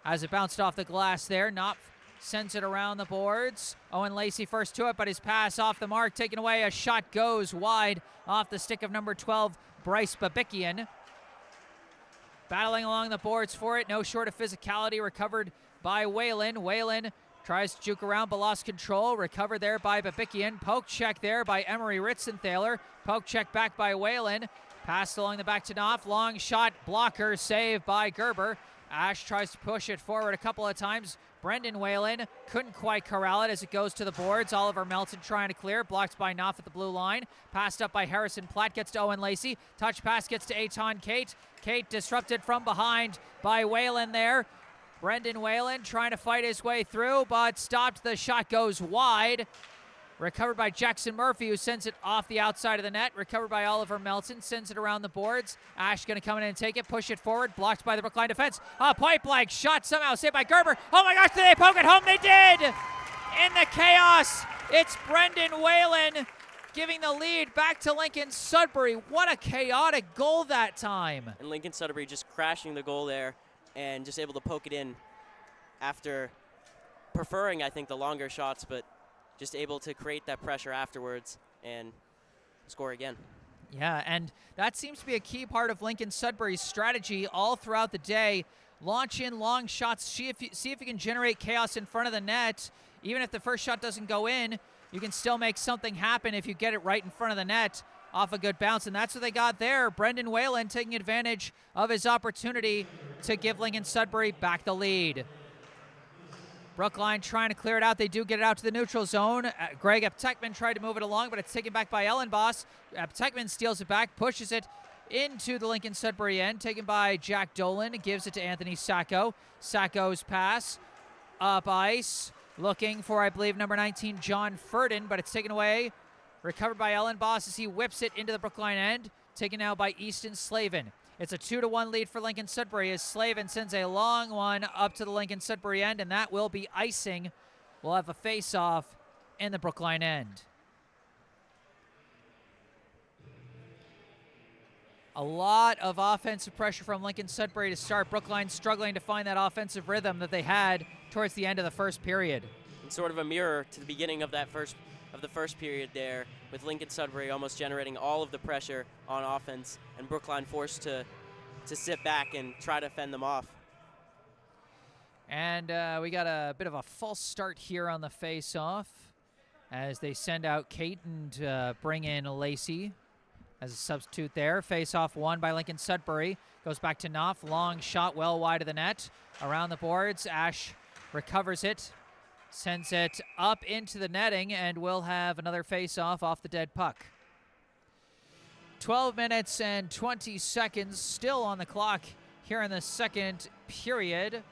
as it bounced off the glass there. Knopf sends it around the boards. Owen Lacey first to it, but his pass off the mark, taken away. A shot goes wide off the stick of number 12, Bryce Babikian. Battling along the boards for it, no short of physicality, recovered by Whalen. Whalen tries to juke around, but lost control. Recovered there by Babikian. Poke check there by Emery Ritzenthaler. Poke check back by Whalen. Passed along the back to Knopf. Long shot, blocker, save by Gerber. Ash tries to push it forward a couple of times. Brendan Whalen couldn't quite corral it as it goes to the boards. Oliver Melton trying to clear. Blocked by Knopf at the blue line. Passed up by Harrison Platt. Gets to Owen Lacey. Touch pass gets to Eitan Kate. Kate disrupted from behind by Whalen there. Brendan Whalen trying to fight his way through, but stopped. The shot goes wide. Recovered by Jackson Murphy, who sends it off the outside of the net. Recovered by Oliver Melton, sends it around the boards. Ash going to come in and take it, push it forward. Blocked by the Brookline defense. A point-blank shot somehow saved by Gerber. Oh my gosh, did they poke it home? They did! In the chaos, it's Brendan Whalen giving the lead back to Lincoln-Sudbury. What a chaotic goal that time. And Lincoln-Sudbury just crashing the goal there and just able to poke it in after preferring, I think, the longer shots, but just able to create that pressure afterwards and score again. Yeah, and that seems to be a key part of Lincoln-Sudbury's strategy all throughout the day. Launch in long shots, see if you can generate chaos in front of the net. Even if the first shot doesn't go in, you can still make something happen if you get it right in front of the net. off a good bounce, and that's what they got there. Brendan Whalen taking advantage of his opportunity to give Lincoln-Sudbury back the lead. Brookline trying to clear it out. They do get it out to the neutral zone. Greg Aptekman tried to move it along, but it's taken back by Ellenboss. Aptekman steals it back, pushes it into the Lincoln-Sudbury end, taken by Jack Dolan, gives it to Anthony Sacco. Sacco's pass up ice, looking for, I believe, number 19, John Furden, but it's taken away. Recovered by Ellenboss as he whips it into the Brookline end, taken now by Easton Slavin. It's a 2-1 lead for Lincoln-Sudbury as Slavin sends a long one up to the Lincoln-Sudbury end, and that will be icing. We'll have a face-off in the Brookline end. A lot of offensive pressure from Lincoln-Sudbury to start. Brookline struggling to find that offensive rhythm that they had towards the end of the first period. And sort of a mirror to the beginning of that first period there, with Lincoln-Sudbury almost generating all of the pressure on offense, and Brookline forced to sit back and try to fend them off. And we got a bit of a false start here on the face-off as they send out Kate and bring in Lacey as a substitute there. Face-off won by Lincoln-Sudbury. Goes back to Knopf. Long shot well wide of the net. Around the boards, Ash recovers it. Sends it up into the netting, and we'll have another face-off off the dead puck. 12 minutes and 20 seconds still on the clock here in the second period.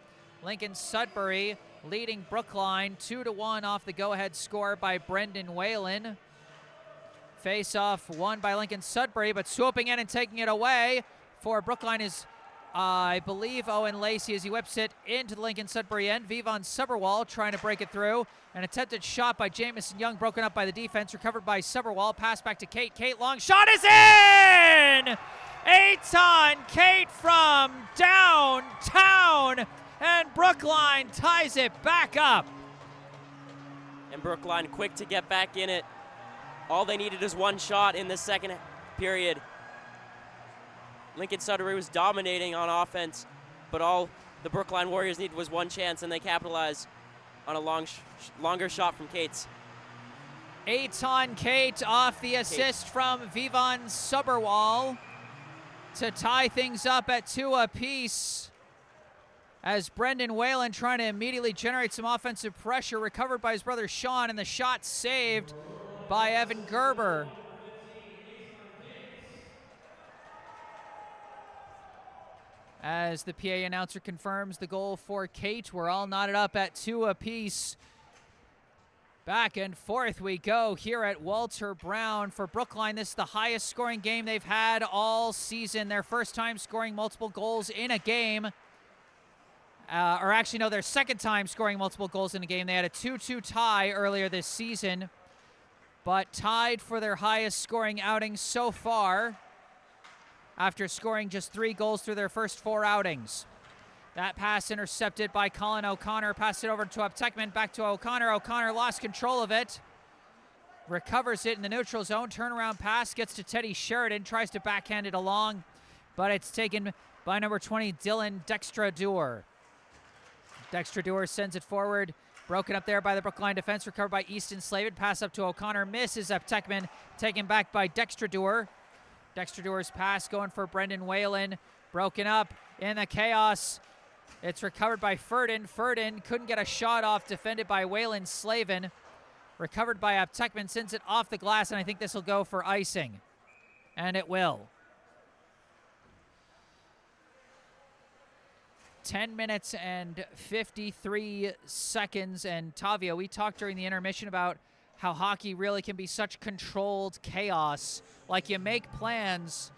Lincoln-Sudbury leading Brookline 2-1 off the go-ahead score by Brendan Whalen. Face-off won by Lincoln-Sudbury, but swooping in and taking it away for Brookline is, I believe, Owen Lacey as he whips it into the Lincoln-Sudbury end. Vivon Suberwall trying to break it through. An attempted shot by Jamison Young, broken up by the defense, recovered by Suberwall. Pass back to Kate. Kate, long shot is in! Eitan Kate from downtown, and Brookline ties it back up. And Brookline quick to get back in it. All they needed is one shot in the second period. Lincoln-Sudbury was dominating on offense, but all the Brookline Warriors needed was one chance, and they capitalized on a longer shot from Cates. Eitan Kate off the assist from Vivon Suberwall to tie things up at 2 apiece. As Brendan Whalen trying to immediately generate some offensive pressure, recovered by his brother Sean, and the shot saved by Evan Gerber. As the PA announcer confirms the goal for Kate, we're all knotted up at 2 apiece. Back and forth we go here at Walter Brown. For Brookline, this is the highest scoring game they've had all season. Their first time scoring multiple goals in a game. Or actually, no, their second time scoring multiple goals in a game. They had a 2-2 tie earlier this season, but tied for their highest scoring outing so far after scoring just 3 goals through their first 4 outings. That pass intercepted by Colin O'Connor. Passed it over to Aptekman, back to O'Connor. O'Connor lost control of it. Recovers it in the neutral zone. Turnaround pass gets to Teddy Sheridan. Tries to backhand it along, but it's taken by number 20, Dylan Dextra-Dewar. Dextra-Dewar sends it forward. Broken up there by the Brookline defense. Recovered by Easton Slavin. Pass up to O'Connor. Misses Aptekman. Taken back by Dextra-Dewar. Dextra-Dewar's pass going for Brendan Whalen. Broken up in the chaos. It's recovered by Furden. Furden couldn't get a shot off. Defended by Whalen Slavin. Recovered by Aptekman. Sends it off the glass, and I think this will go for icing. And it will. 10 minutes and 53 seconds. And Tavia, we talked during the intermission about how hockey really can be such controlled chaos. Like, you make plans,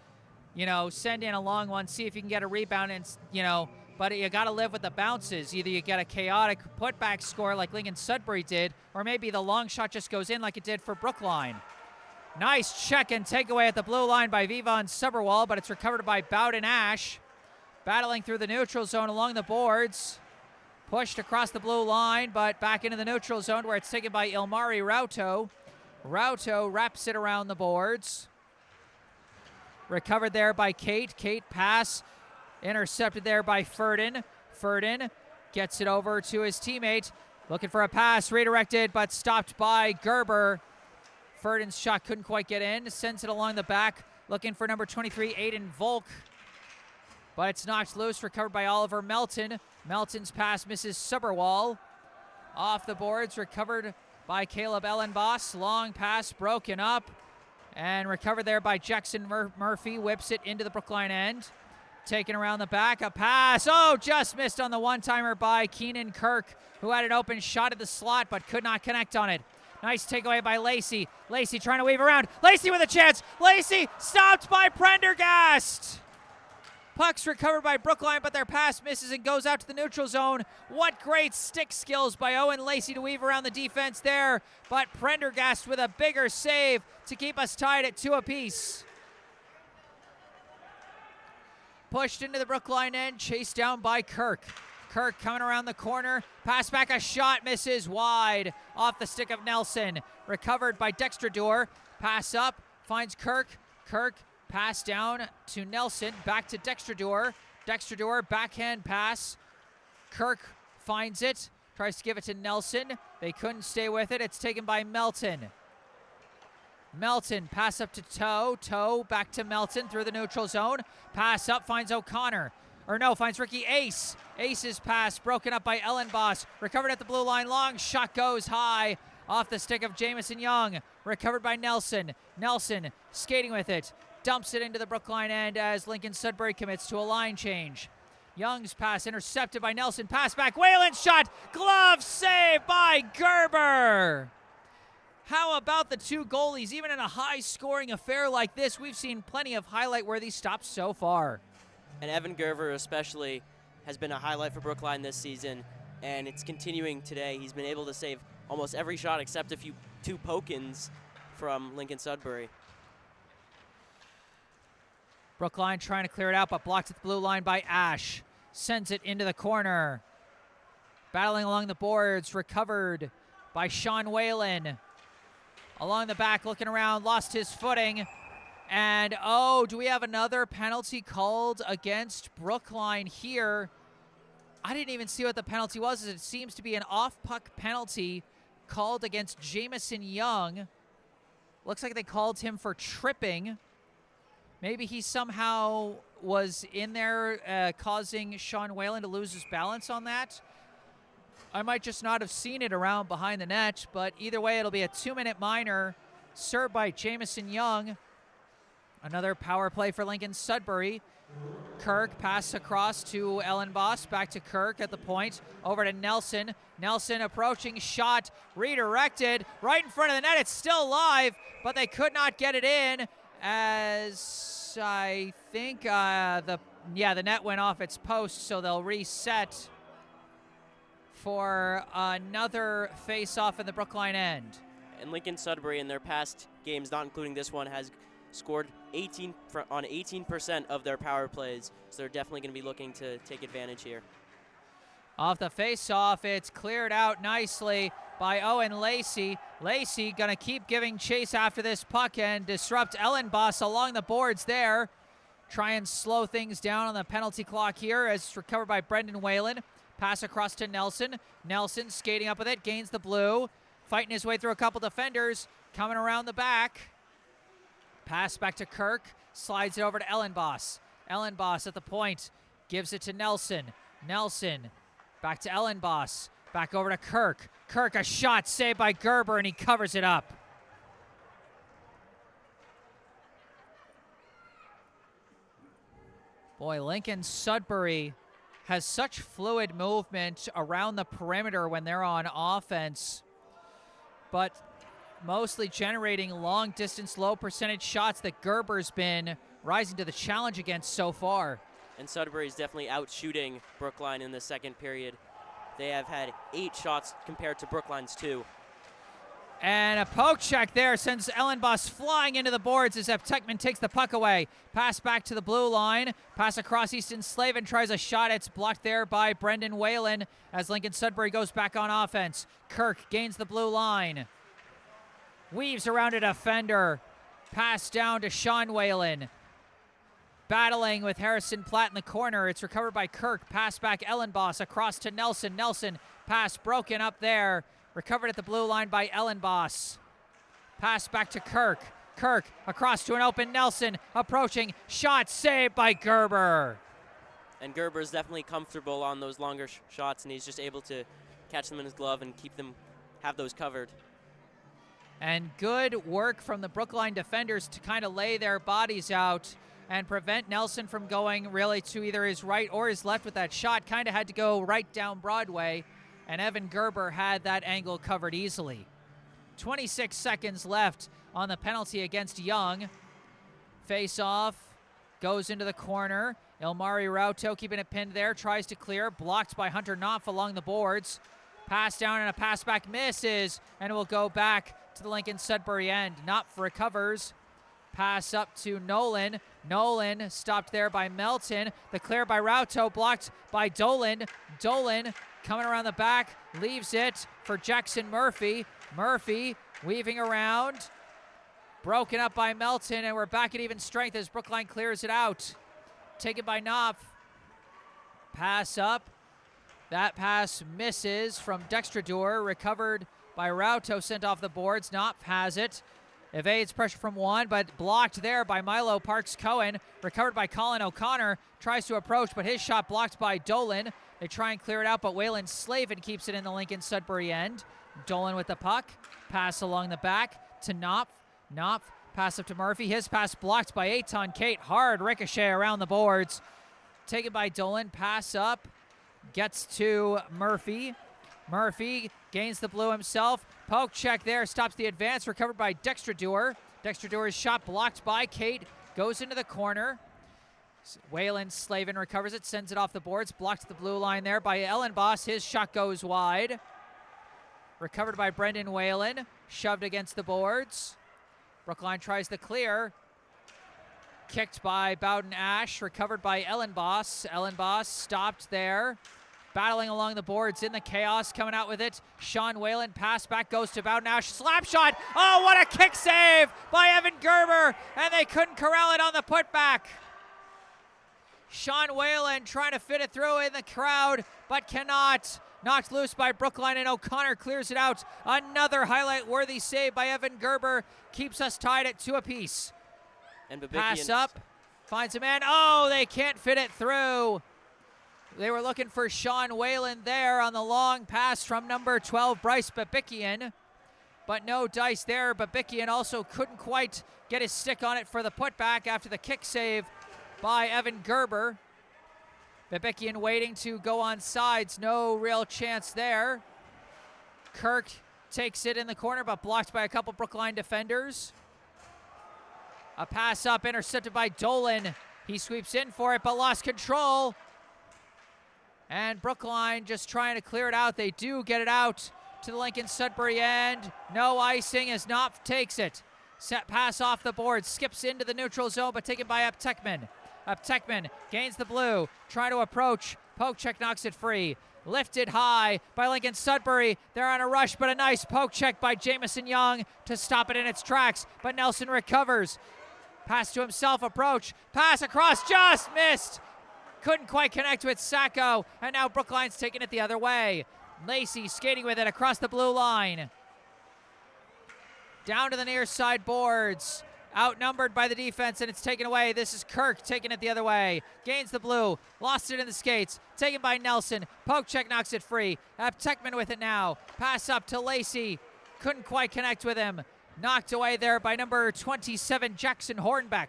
you know, send in a long one, see if you can get a rebound, and, you know, but you got to live with the bounces. Either you get a chaotic putback score like Lincoln-Sudbury did, or maybe the long shot just goes in like it did for Brookline. Nice check and takeaway at the blue line by Vivon Suberwall, but it's recovered by Bowden Ash. Battling through the neutral zone along the boards. Pushed across the blue line, but back into the neutral zone where it's taken by Ilmari Rauto. Rauto wraps it around the boards. Recovered there by Kate. Kate pass intercepted there by Furden. Furden gets it over to his teammate. Looking for a pass, redirected, but stopped by Gerber. Ferdin's shot couldn't quite get in. Sends it along the back, looking for number 23, Aiden Volk. But it's knocked loose, recovered by Oliver Melton. Melton's pass misses Suberwall. Off the boards, recovered by Caleb Ellenboss. Long pass broken up and recovered there by Jackson Murphy. Whips it into the Brookline end. Taken around the back, a pass. Oh, just missed on the one-timer by Keenan Kirk, who had an open shot at the slot but could not connect on it. Nice takeaway by Lacey. Lacey trying to weave around. Lacey with a chance. Lacey stopped by Prendergast. Puck's recovered by Brookline, but their pass misses and goes out to the neutral zone. What great stick skills by Owen Lacey to weave around the defense there. But Prendergast with a bigger save to keep us tied at 2 apiece. Pushed into the Brookline end, chased down by Kirk. Kirk coming around the corner. Pass back, a shot misses wide off the stick of Nelson. Recovered by Dexter Dorr. Pass up, finds Kirk. Kirk pass down to Nelson, back to Dexter Dorr. Dexter Dorr, backhand pass. Kirk finds it, tries to give it to Nelson. They couldn't stay with it. It's taken by Melton. Melton, pass up to Toe. Toe back to Melton through the neutral zone. Pass up, finds O'Connor. Finds Ricky Ace. Ace's pass broken up by Ellenboss. Recovered at the blue line, long shot goes high off the stick of Jamison Young. Recovered by Nelson. Nelson skating with it. Dumps it into the Brookline end as Lincoln-Sudbury commits to a line change. Young's pass intercepted by Nelson. Pass back. Whalen's shot. Glove save by Gerber. How about the 2 goalies? Even in a high-scoring affair like this, we've seen plenty of highlight-worthy stops so far. And Evan Gerber especially has been a highlight for Brookline this season, and it's continuing today. He's been able to save almost every shot except 2 poke-ins from Lincoln-Sudbury. Brookline trying to clear it out, but blocked at the blue line by Ash. Sends it into the corner. Battling along the boards, recovered by Sean Whalen. Along the back, looking around, lost his footing. And, do we have another penalty called against Brookline here? I didn't even see what the penalty was. It seems to be an off-puck penalty called against Jamison Young. Looks like they called him for tripping. Maybe he somehow was in there causing Sean Whalen to lose his balance on that. I might just not have seen it around behind the net, but either way, it'll be a 2-minute minor served by Jamison Young. Another power play for Lincoln-Sudbury. Kirk pass across to Ellenboss, back to Kirk at the point, over to Nelson. Nelson approaching, shot redirected right in front of the net. It's still live, but they could not get it in, as I think the net went off its post, so they'll reset for another face-off in the Brookline end. And Lincoln-Sudbury in their past games, not including this one, has scored 18% of their power plays, so they're definitely going to be looking to take advantage here. Off the face-off, it's cleared out nicely by Owen Lacey. Lacey going to keep giving chase after this puck and disrupt Ellenboss along the boards there. Try and slow things down on the penalty clock here as it's recovered by Brendan Whalen. Pass across to Nelson. Nelson skating up with it, gains the blue. Fighting his way through a couple defenders. Coming around the back. Pass back to Kirk. Slides it over to Ellenboss. Ellenboss at the point. Gives it to Nelson. Nelson back to Ellenboss. Back over to Kirk. Kirk, a shot saved by Gerber, and he covers it up. Boy, Lincoln-Sudbury has such fluid movement around the perimeter when they're on offense, but mostly generating long-distance, low-percentage shots that Gerber's been rising to the challenge against so far. And Sudbury's definitely out-shooting Brookline in the second period. They have had 8 shots compared to Brookline's 2. And a poke check there sends Ellenboss flying into the boards as Eptekman takes the puck away. Pass back to the blue line. Pass across Easton Slavin, tries a shot. It's blocked there by Brendan Whalen as Lincoln-Sudbury goes back on offense. Kirk gains the blue line. Weaves around a defender. Pass down to Sean Whalen. Battling with Harrison Platt in the corner. It's recovered by Kirk. Pass back Ellenboss across to Nelson. Nelson, pass broken up there. Recovered at the blue line by Ellenboss. Pass back to Kirk. Kirk across to an open Nelson. Approaching. Shot saved by Gerber. And Gerber's definitely comfortable on those longer shots, and he's just able to catch them in his glove and have those covered. And good work from the Brookline defenders to kind of lay their bodies out and prevent Nelson from going really to either his right or his left with that shot. Kind of had to go right down Broadway, and Evan Gerber had that angle covered easily. 26 seconds left on the penalty against Young. Face off, goes into the corner. Ilmari Rauto keeping it pinned there, tries to clear, blocked by Hunter Knopf along the boards. Pass down and a pass back misses, and it will go back to the Lincoln-Sudbury end. Knopf recovers. Pass up to Nolan. Nolan stopped there by Melton. The clear by Rauto, blocked by Dolan. Dolan coming around the back, leaves it for Jackson Murphy. Murphy weaving around. Broken up by Melton, and we're back at even strength as Brookline clears it out. Taken by Knopf. Pass up. That pass misses from Dextrador. Recovered by Rauto, sent off the boards. Knopf has it. Evades pressure from one, but blocked there by Milo Parks-Cohen. Recovered by Colin O'Connor. Tries to approach, but his shot blocked by Dolan. They try and clear it out, but Waylon Slavin keeps it in the Lincoln-Sudbury end. Dolan with the puck. Pass along the back to Knopf. Knopf, pass up to Murphy. His pass blocked by Eitan Kate. Hard ricochet around the boards. Taken by Dolan. Pass up. Gets to Murphy. Murphy gains the blue himself. Poke check there. Stops the advance. Recovered by Dextrador. Dextrador's shot blocked by Kate. Goes into the corner. Waylon Slavin recovers it. Sends it off the boards. Blocked the blue line there by Ellenboss. His shot goes wide. Recovered by Brendan Whalen. Shoved against the boards. Brookline tries the clear. Kicked by Bowden Ash. Recovered by Ellenboss. Ellenboss stopped there. Battling along the boards in the chaos. Coming out with it. Sean Whalen. Pass back goes to Bowden Ash. Slap shot. Oh, what a kick save by Evan Gerber. And they couldn't corral it on the putback. Sean Whalen trying to fit it through in the crowd, but cannot. Knocked loose by Brookline, and O'Connor clears it out. Another highlight-worthy save by Evan Gerber keeps us tied at 2 apiece. And Pass up, finds a man. Oh, they can't fit it through. They were looking for Sean Whalen there on the long pass from number 12, Bryce Babikian. But no dice there. Babikian also couldn't quite get his stick on it for the putback after the kick save by Evan Gerber. Babikian waiting to go on sides. No real chance there. Kirk takes it in the corner, but blocked by a couple Brookline defenders. A pass up, intercepted by Dolan. He sweeps in for it, but lost control. And Brookline just trying to clear it out. They do get it out to the Lincoln-Sudbury end. No icing as Knopf takes it. Set pass off the board, skips into the neutral zone, but taken by Uptekman. Uptekman gains the blue, trying to approach. Poke check knocks it free. Lifted high by Lincoln-Sudbury. They're on a rush, but a nice poke check by Jamison Young to stop it in its tracks. But Nelson recovers. Pass to himself, approach. Pass across, just missed. Couldn't quite connect with Sacco, and now Brookline's taking it the other way. Lacey skating with it across the blue line. Down to the near side boards. Outnumbered by the defense, and it's taken away. This is Kirk taking it the other way. Gains the blue. Lost it in the skates. Taken by Nelson. Poke check knocks it free. Tekman with it now. Pass up to Lacey. Couldn't quite connect with him. Knocked away there by number 27, Jackson Hornbeck.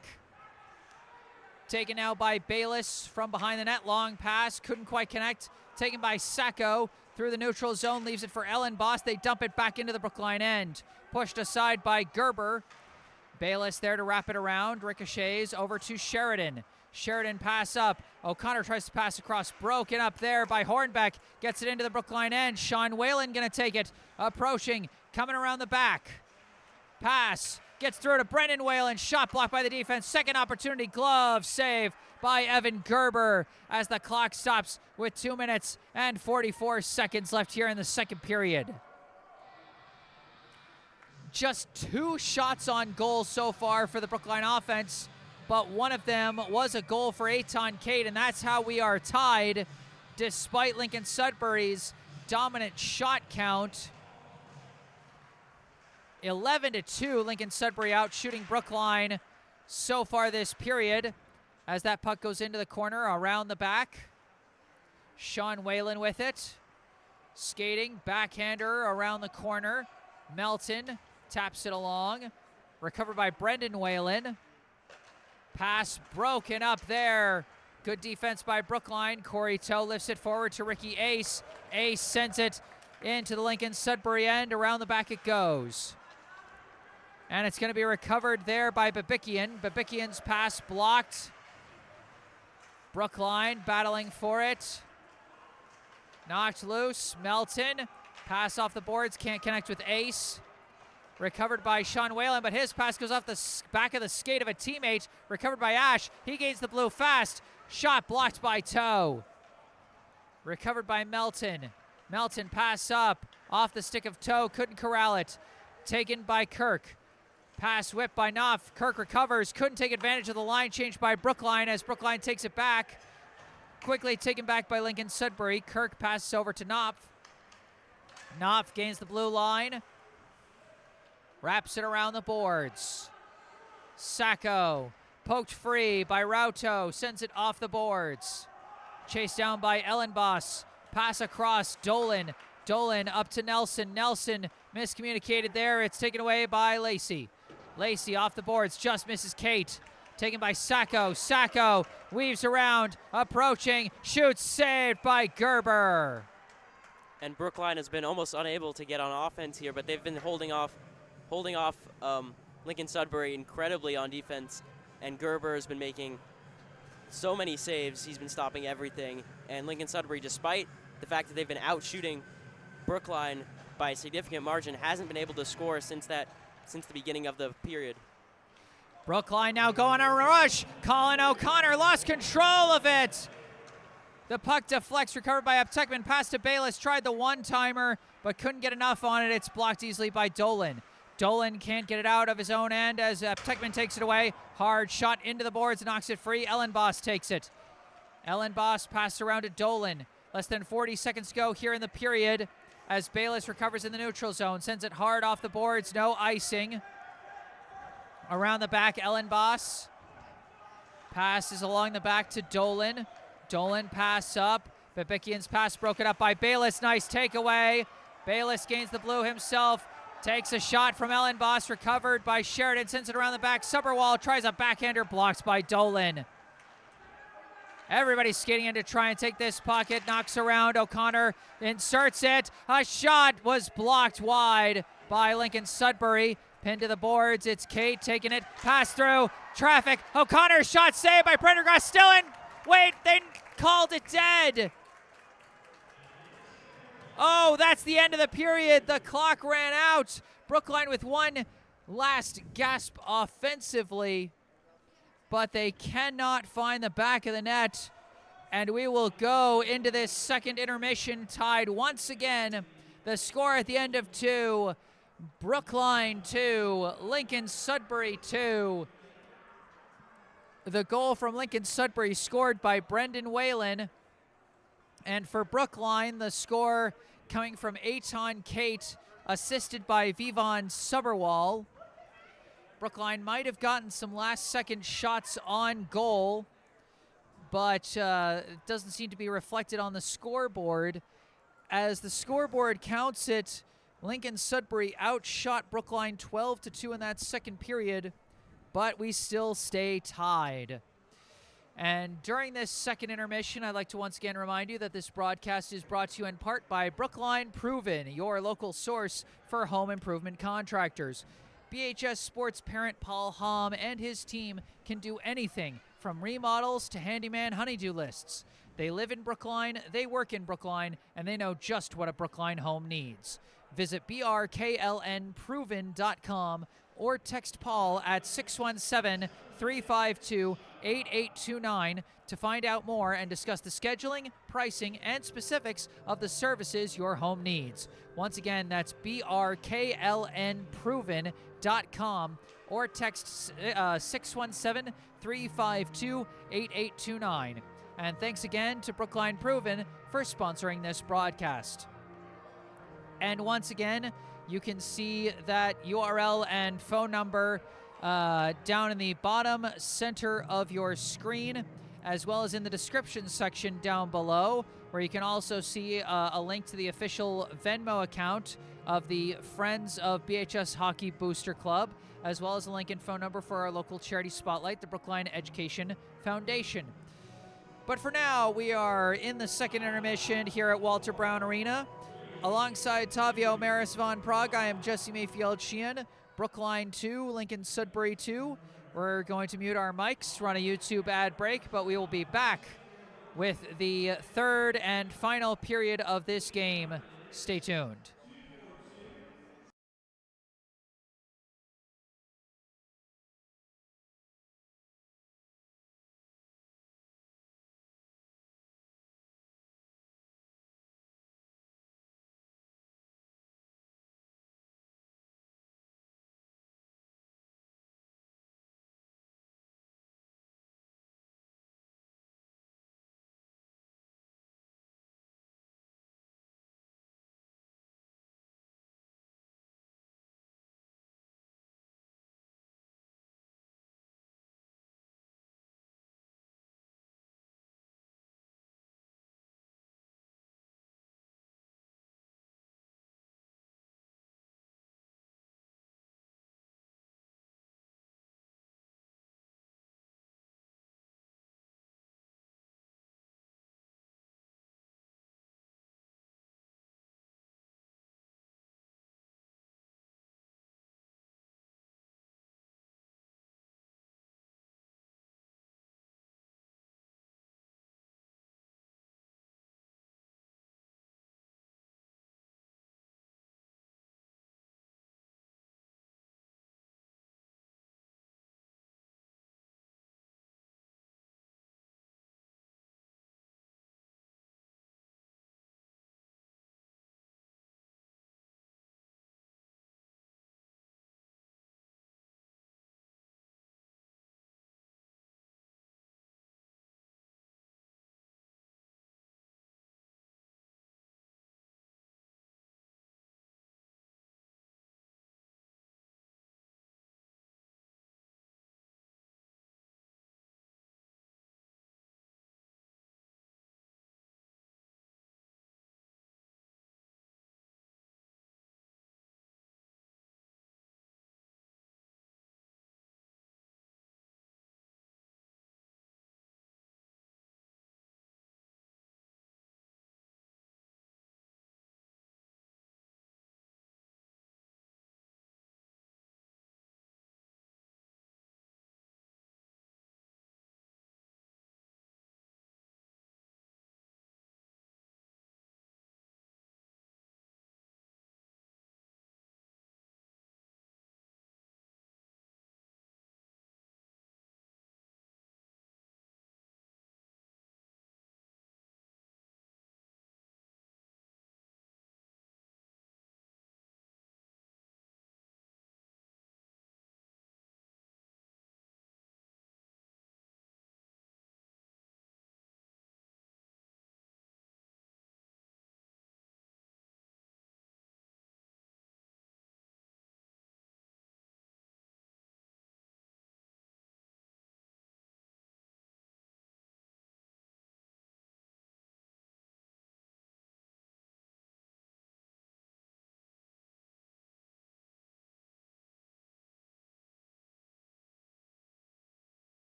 Taken now by Bayless from behind the net. Long pass. Couldn't quite connect. Taken by Sacco through the neutral zone. Leaves it for Ellenboss. They dump it back into the Brookline end. Pushed aside by Gerber. Bayless there to wrap it around. Ricochets over to Sheridan. Sheridan pass up. O'Connor tries to pass across. Broken up there by Hornbeck. Gets it into the Brookline end. Sean Whalen going to take it. Approaching. Coming around the back. Pass. Gets through to Brendan Whalen. Shot blocked by the defense. Second opportunity. Glove save by Evan Gerber as the clock stops with 2 minutes and 44 seconds left here in the second period. Just 2 shots on goal so far for the Brookline offense, but one of them was a goal for Eitan Kate, and that's how we are tied despite Lincoln-Sudbury's dominant shot count. 11-2, Lincoln-Sudbury out shooting Brookline so far this period. As that puck goes into the corner, around the back. Sean Whalen with it. Skating, backhander around the corner. Melton taps it along. Recovered by Brendan Whalen. Pass broken up there. Good defense by Brookline. Corey Toe lifts it forward to Ricky Ace. Ace sends it into the Lincoln-Sudbury end. Around the back it goes. And it's going to be recovered there by Babikian. Babikian's pass blocked. Brookline battling for it. Knocked loose. Melton. Pass off the boards. Can't connect with Ace. Recovered by Sean Whalen, but his pass goes off the back of the skate of a teammate. Recovered by Ash. He gains the blue fast. Shot blocked by Toe. Recovered by Melton. Melton pass up. Off the stick of Toe. Couldn't corral it. Taken by Kirk. Pass whipped by Knopf. Kirk recovers. Couldn't take advantage of the line change by Brookline as Brookline takes it back. Quickly taken back by Lincoln-Sudbury. Kirk passes over to Knopf. Knopf gains the blue line. Wraps it around the boards. Sacco poked free by Rauto. Sends it off the boards. Chased down by Ellenboss. Pass across Dolan. Dolan up to Nelson. Nelson miscommunicated there. It's taken away by Lacey. Lacey off the boards. Just misses Kate. Taken by Sacco. Sacco weaves around. Approaching. Shoots. Saved by Gerber. And Brookline has been almost unable to get on offense here, but they've been holding off Lincoln-Sudbury incredibly on defense, and Gerber has been making so many saves. He's been stopping everything, and Lincoln-Sudbury, despite the fact that they've been out shooting Brookline by a significant margin, hasn't been able to score since the beginning of the period. Brookline now going on a rush. Colin O'Connor lost control of it. The puck deflects, recovered by Uptekman. Pass to Bayless, tried the one-timer, but couldn't get enough on it. It's blocked easily by Dolan. Dolan can't get it out of his own end as Uptekman takes it away. Hard shot into the boards, knocks it free. Ellenboss takes it. Ellenboss passed around to Dolan. Less than 40 seconds to go here in the period as Bayless recovers in the neutral zone. Sends it hard off the boards, no icing. Around the back, Ellenboss. Passes along the back to Dolan. Dolan pass up. Babikian's pass broken up by Bayless. Nice takeaway. Bayless gains the blue himself. Takes a shot from Ellenboss. Recovered by Sheridan. Sends it around the back. Subberwall tries a backhander. Blocked by Dolan. Everybody's skating in to try and take this puck. It knocks around. O'Connor inserts it. A shot was blocked wide by Lincoln-Sudbury. Pinned to the boards. It's Kate taking it. Pass through. Traffic. O'Connor shot saved by Prendergast. Still in. Wait, they called it dead. Oh, that's the end of the period. The clock ran out. Brookline with one last gasp offensively, but they cannot find the back of the net. And we will go into this second intermission tied once again. The score at the end of 2, Brookline 2, Lincoln-Sudbury 2. The goal from Lincoln-Sudbury scored by Brendan Whalen. And for Brookline, the score coming from Eitan Kate, assisted by Vivon Subberwall. Brookline might have gotten some last-second shots on goal, but it doesn't seem to be reflected on the scoreboard. As the scoreboard counts it, Lincoln-Sudbury outshot Brookline 12-2 in that second period, but we still stay tied. And during this second intermission, I'd like to once again remind you that this broadcast is brought to you in part by Brookline Proven, your local source for home improvement contractors. BHS Sports parent Paul Hom and his team can do anything from remodels to handyman honeydew lists. They live in Brookline, they work in Brookline, and they know just what a Brookline home needs. Visit brklnproven.com or text Paul at 617-352-8829 to find out more and discuss the scheduling, pricing, and specifics of the services your home needs. Once again, that's brklnproven.com or text 617-352-8829. And thanks again to Brookline Proven for sponsoring this broadcast. And once again, You can see that URL and phone number down in the bottom center of your screen, as well as in the description section down below, where you can also see a link to the official Venmo account of the Friends of BHS Hockey Booster Club, as well as a link and phone number for our local charity spotlight, the Brookline Education Foundation. But for now, we are in the second intermission here at Walter Brown Arena. Alongside Tavio Maris von Prague, I am Jesse Mayfield-Sheehan, Brookline 2, Lincoln-Sudbury 2. We're going to mute our mics, run a YouTube ad break, but we will be back with the third and final period of this game. Stay tuned.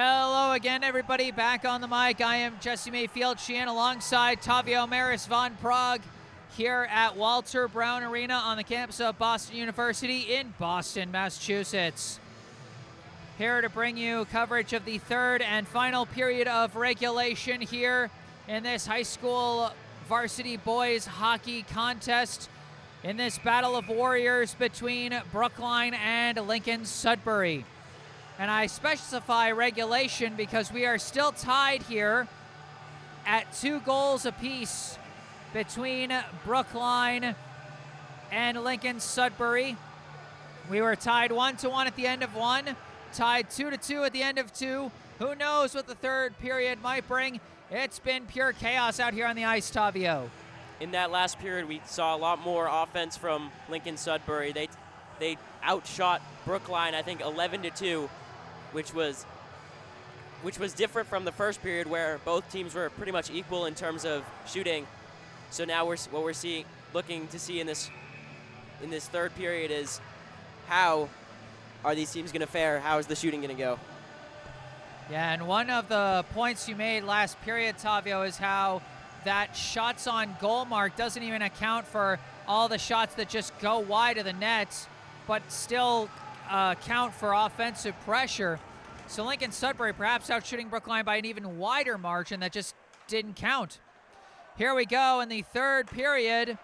Hello again, everybody. Back on the mic. I am Jesse Mayfield-Sheehan alongside Tavio Maris von Prague here at Walter Brown Arena on the campus of Boston University in Boston, Massachusetts. Here to bring you coverage of the third and final period of regulation here in this high school varsity boys hockey contest in this battle of warriors between Brookline and Lincoln-Sudbury. And I specify regulation because we are still tied here at 2 goals apiece between Brookline and Lincoln-Sudbury. We were tied 1-1 at the end of 1, tied 2-2 at the end of 2. Who knows what the third period might bring? It's been pure chaos out here on the ice, Tavio. In that last period, we saw a lot more offense from Lincoln-Sudbury. They outshot Brookline, I think, 11-2. Which was different from the first period where both teams were pretty much equal in terms of shooting. So now what we're looking to see in this third period is how are these teams going to fare? How is the shooting going to go? Yeah, and one of the points you made last period, Tavio, is how that shots on goal mark doesn't even account for all the shots that just go wide of the net, but still count for offensive pressure. So Lincoln-Sudbury perhaps out shooting Brookline by an even wider margin that just didn't count. Here we go in the third period.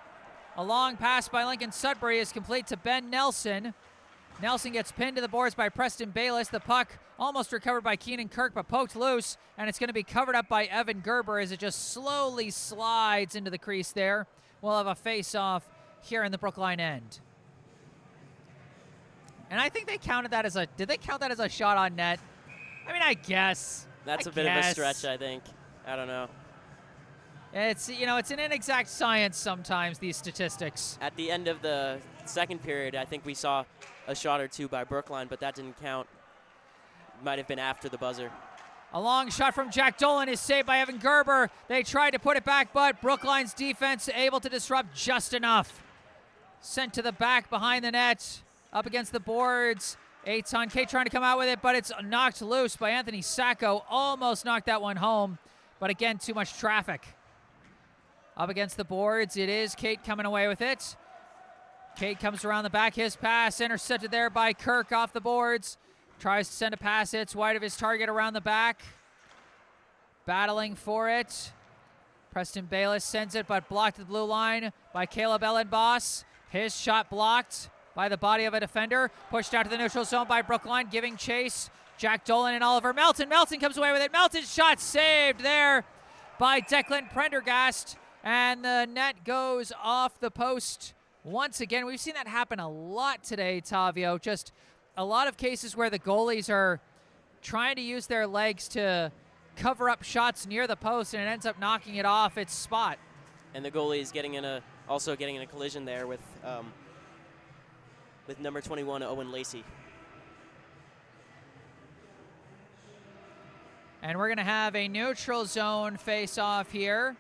A long pass by Lincoln-Sudbury is complete to Ben Nelson. Nelson gets pinned to the boards by Preston Bayless. The puck almost recovered by Keenan Kirk, but poked loose, and it's going to be covered up by Evan Gerber as it just slowly slides into the crease there. We'll have a face-off here in the Brookline end. And I think they counted that as did they count that as a shot on net? I mean, I guess. That's a bit of a stretch, I think. I don't know. It's, it's an inexact science sometimes, these statistics. At the end of the second period, I think we saw a shot or two by Brookline, but that didn't count. Might have been after the buzzer. A long shot from Jack Dolan is saved by Evan Gerber. They tried to put it back, but Brookline's defense able to disrupt just enough. Sent to the back behind the net. Up against the boards. Eitan Kate trying to come out with it, but it's knocked loose by Anthony Sacco. Almost knocked that one home, but again, too much traffic. Up against the boards, it is Kate coming away with it. Kate comes around the back, his pass intercepted there by Kirk off the boards. Tries to send a pass, it's wide of his target around the back. Battling for it. Preston Bayless sends it, but blocked at the blue line by Caleb Ellenboss. His shot blocked by the body of a defender. Pushed out to the neutral zone by Brookline, giving chase. Jack Dolan and Oliver Melton. Melton comes away with it. Melton's shot saved there by Declan Prendergast. And the net goes off the post once again. We've seen that happen a lot today, Tavio. Just a lot of cases where the goalies are trying to use their legs to cover up shots near the post, and it ends up knocking it off its spot. And the goalie is also getting in a collision there with number 21, Owen Lacey. And we're going to have a neutral zone face-off here.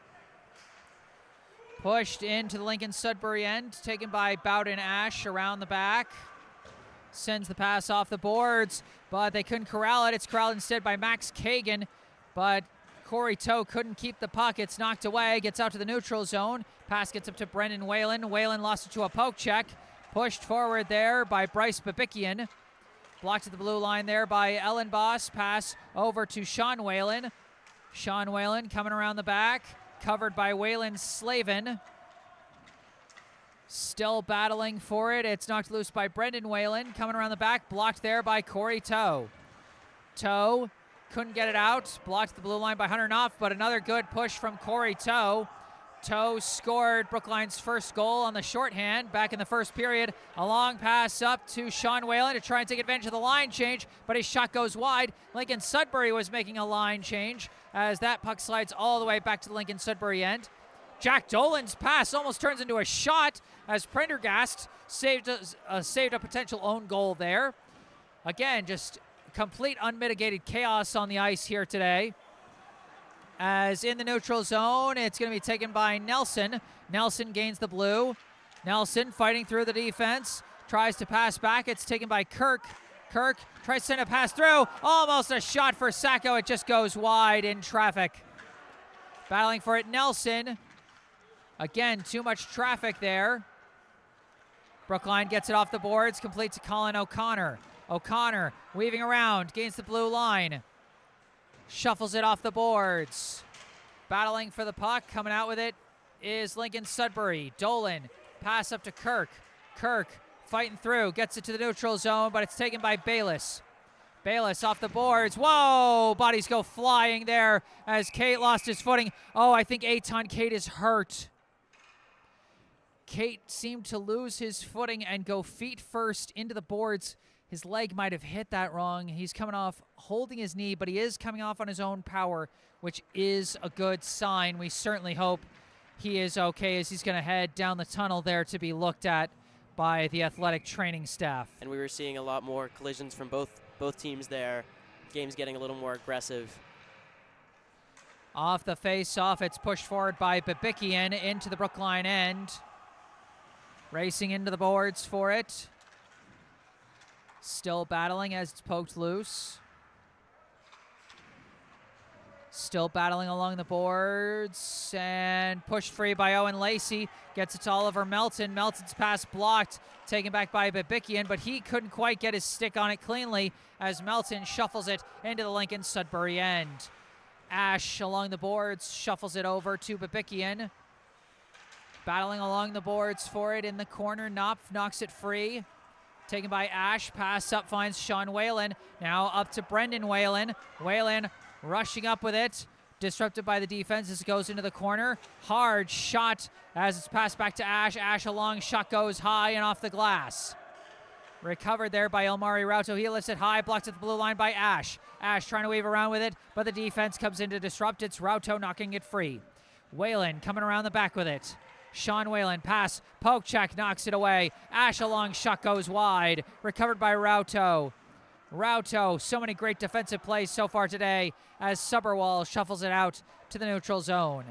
Pushed into the Lincoln-Sudbury end, taken by Bowden Ash around the back. Sends the pass off the boards, but they couldn't corral it. It's corralled instead by Max Kagan, but Corey Toe couldn't keep the puck. It's knocked away, gets out to the neutral zone. Pass gets up to Brendan Whalen. Whalen lost it to a poke check. Pushed forward there by Bryce Babikian. Blocked at the blue line there by Ellenboss. Pass over to Sean Whalen. Sean Whalen coming around the back. Covered by Whalen Slavin. Still battling for it. It's knocked loose by Brendan Whalen. Coming around the back. Blocked there by Corey Toe. Toe couldn't get it out. Blocked at the blue line by Hunter Knopf, but another good push from Corey Toe. Toe scored Brookline's first goal on the shorthand back in the first period. A long pass up to Sean Whalen to try and take advantage of the line change, but his shot goes wide. Lincoln-Sudbury was making a line change as that puck slides all the way back to the Lincoln-Sudbury end. Jack Dolan's pass almost turns into a shot as Prendergast saved a potential own goal there. Again, just complete unmitigated chaos on the ice here today. As in the neutral zone, it's going to be taken by Nelson. Nelson gains the blue. Nelson fighting through the defense. Tries to pass back. It's taken by Kirk. Kirk tries to send a pass through. Almost a shot for Sacco. It just goes wide in traffic. Battling for it, Nelson. Again, too much traffic there. Brookline gets it off the boards, complete to Colin O'Connor. O'Connor weaving around, gains the blue line. Shuffles it off the boards. Battling for the puck, coming out with it is Lincoln-Sudbury. Dolan, pass up to Kirk. Kirk fighting through, gets it to the neutral zone, but it's taken by Bayless. Bayless off the boards. Whoa, bodies go flying there as Kate lost his footing. Oh, I think Eitan Kate is hurt. Kate seemed to lose his footing and go feet first into the boards. His leg might have hit that wrong. He's coming off holding his knee, but he is coming off on his own power, which is a good sign. We certainly hope he is okay as he's going to head down the tunnel there to be looked at by the athletic training staff. And we were seeing a lot more collisions from both teams there. Game's getting a little more aggressive. Off the face-off, it's pushed forward by Babikian into the Brookline end. Racing into the boards for it. Still battling as it's poked loose. Still battling along the boards and pushed free by Owen Lacey. Gets it to Oliver Melton. Melton's pass blocked, taken back by Babikian, but he couldn't quite get his stick on it cleanly as Melton shuffles it into the Lincoln-Sudbury end. Ash along the boards, shuffles it over to Babikian. Battling along the boards for it in the corner. Knopf knocks it free. Taken by Ash. Pass up finds Sean Whalen. Now up to Brendan Whalen. Whalen rushing up with it. Disrupted by the defense as it goes into the corner. Hard shot as it's passed back to Ash. Ash, a long shot, goes high and off the glass. Recovered there by Elmari Rauto. He lifts it high, blocked at the blue line by Ash. Ash trying to weave around with it, but the defense comes in to disrupt. It's Rauto knocking it free. Whalen coming around the back with it. Sean Whalen, pass, poke check, knocks it away. Ash, a long shot, goes wide. Recovered by Rauto. Rauto, so many great defensive plays so far today as Suberwall shuffles it out to the neutral zone.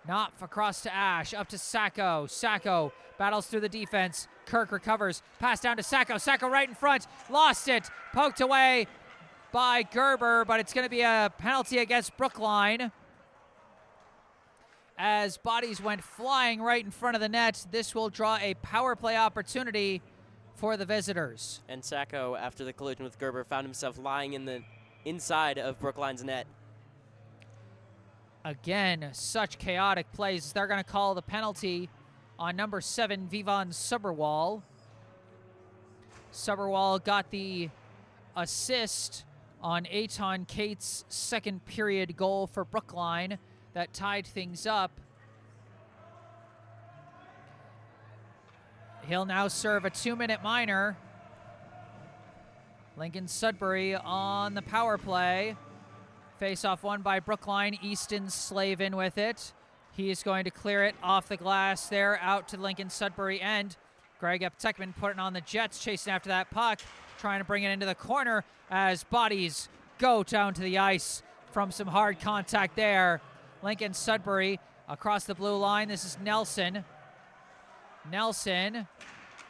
Knopf across to Ash, up to Sacco. Sacco battles through the defense. Kirk recovers, pass down to Sacco. Sacco right in front, lost it, poked away by Gerber, but it's going to be a penalty against Brookline. As bodies went flying right in front of the net, this will draw a power play opportunity for the visitors. And Sacco, after the collision with Gerber, found himself lying in the inside of Brookline's net. Again, such chaotic plays. They're going to call the penalty on number 7, Vivon Suberwall. Suberwall got the assist on Eitan Kate's second period goal for Brookline that tied things up. He'll now serve a 2-minute minor. Lincoln-Sudbury on the power play. Face-off won by Brookline. Easton Slavin with it. He is going to clear it off the glass there, out to Lincoln-Sudbury end. Greg Eptekman putting on the Jets, chasing after that puck, trying to bring it into the corner as bodies go down to the ice from some hard contact there. Lincoln-Sudbury across the blue line. This is Nelson. Nelson